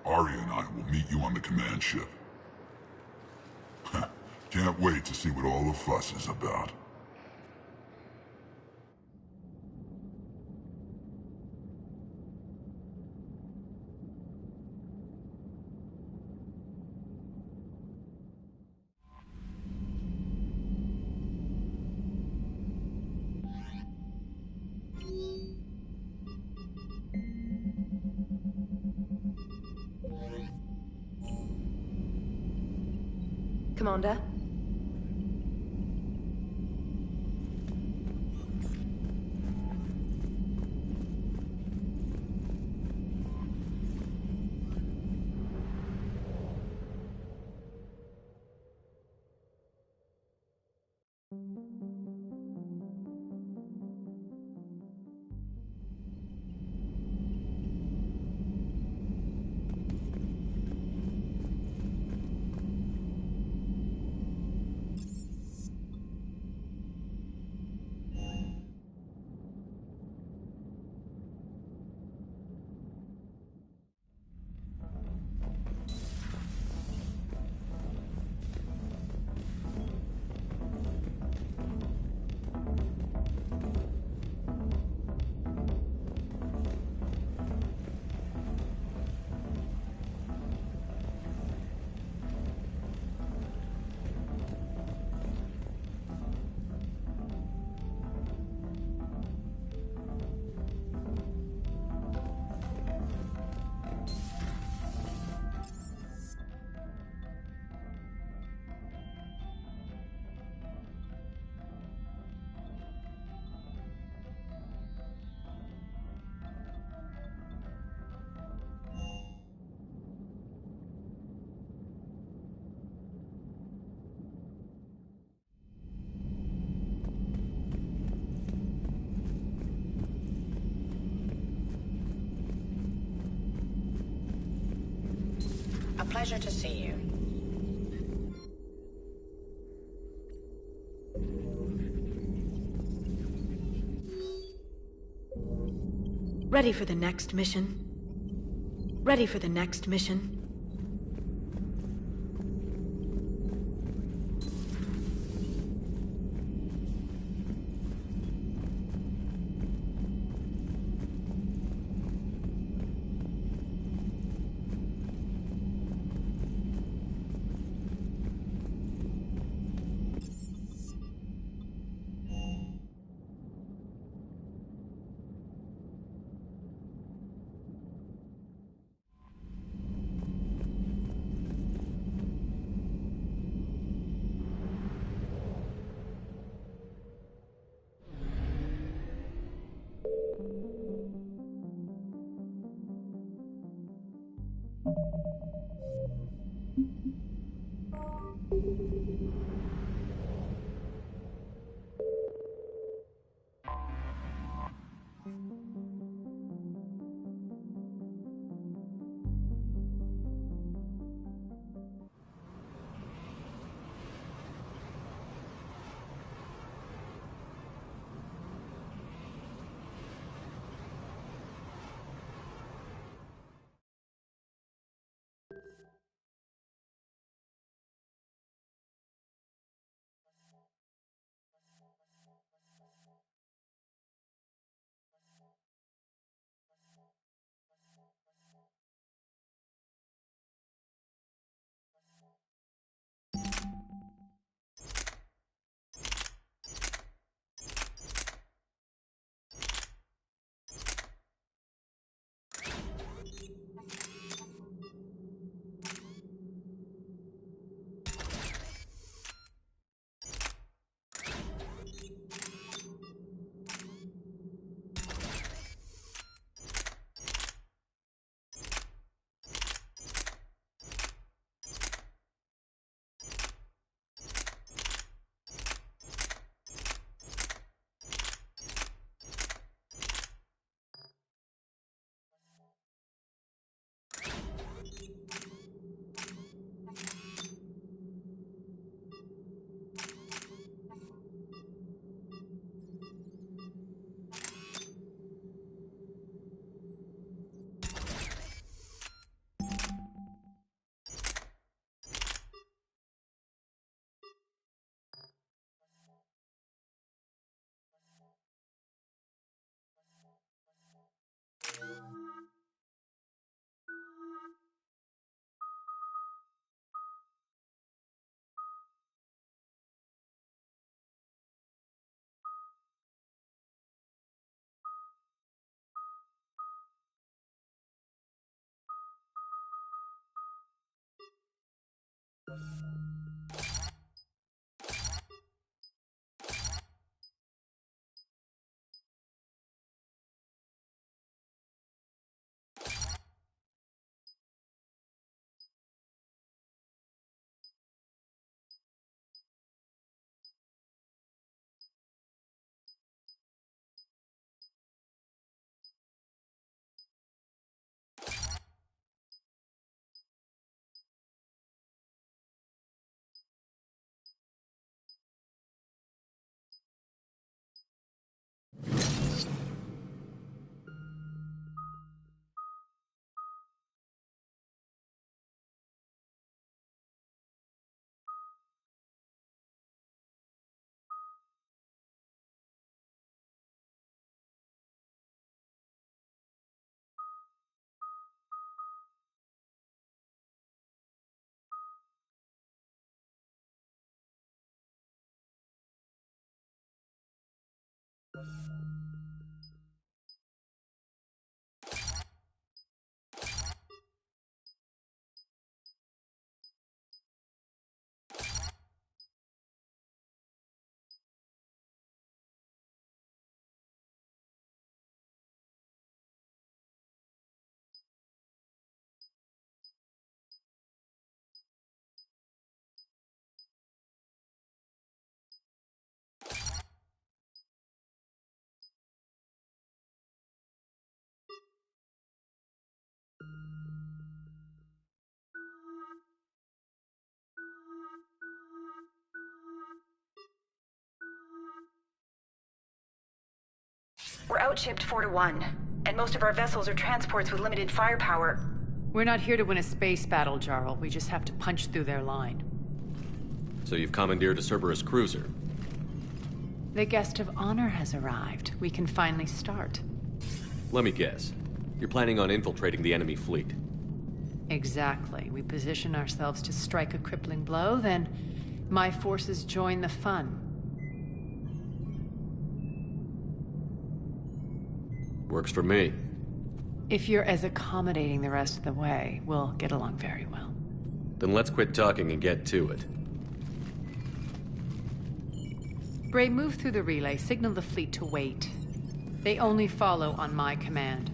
Aria and I will meet you on the command ship. Can't wait to see what all the fuss is about. Commander? A pleasure to see you. Ready for the next mission? Ready for the next mission? We're outshipped 4-1, and most of our vessels are transports with limited firepower. We're not here to win a space battle, Jarl. We just have to punch through their line. So you've commandeered a Cerberus cruiser. The guest of honor has arrived. We can finally start. Let me guess. You're planning on infiltrating the enemy fleet. Exactly. We position ourselves to strike a crippling blow, then my forces join the fun. Works for me. If you're as accommodating the rest of the way, we'll get along very well. Then let's quit talking and get to it. Bray, move through the relay. Signal the fleet to wait. They only follow on my command.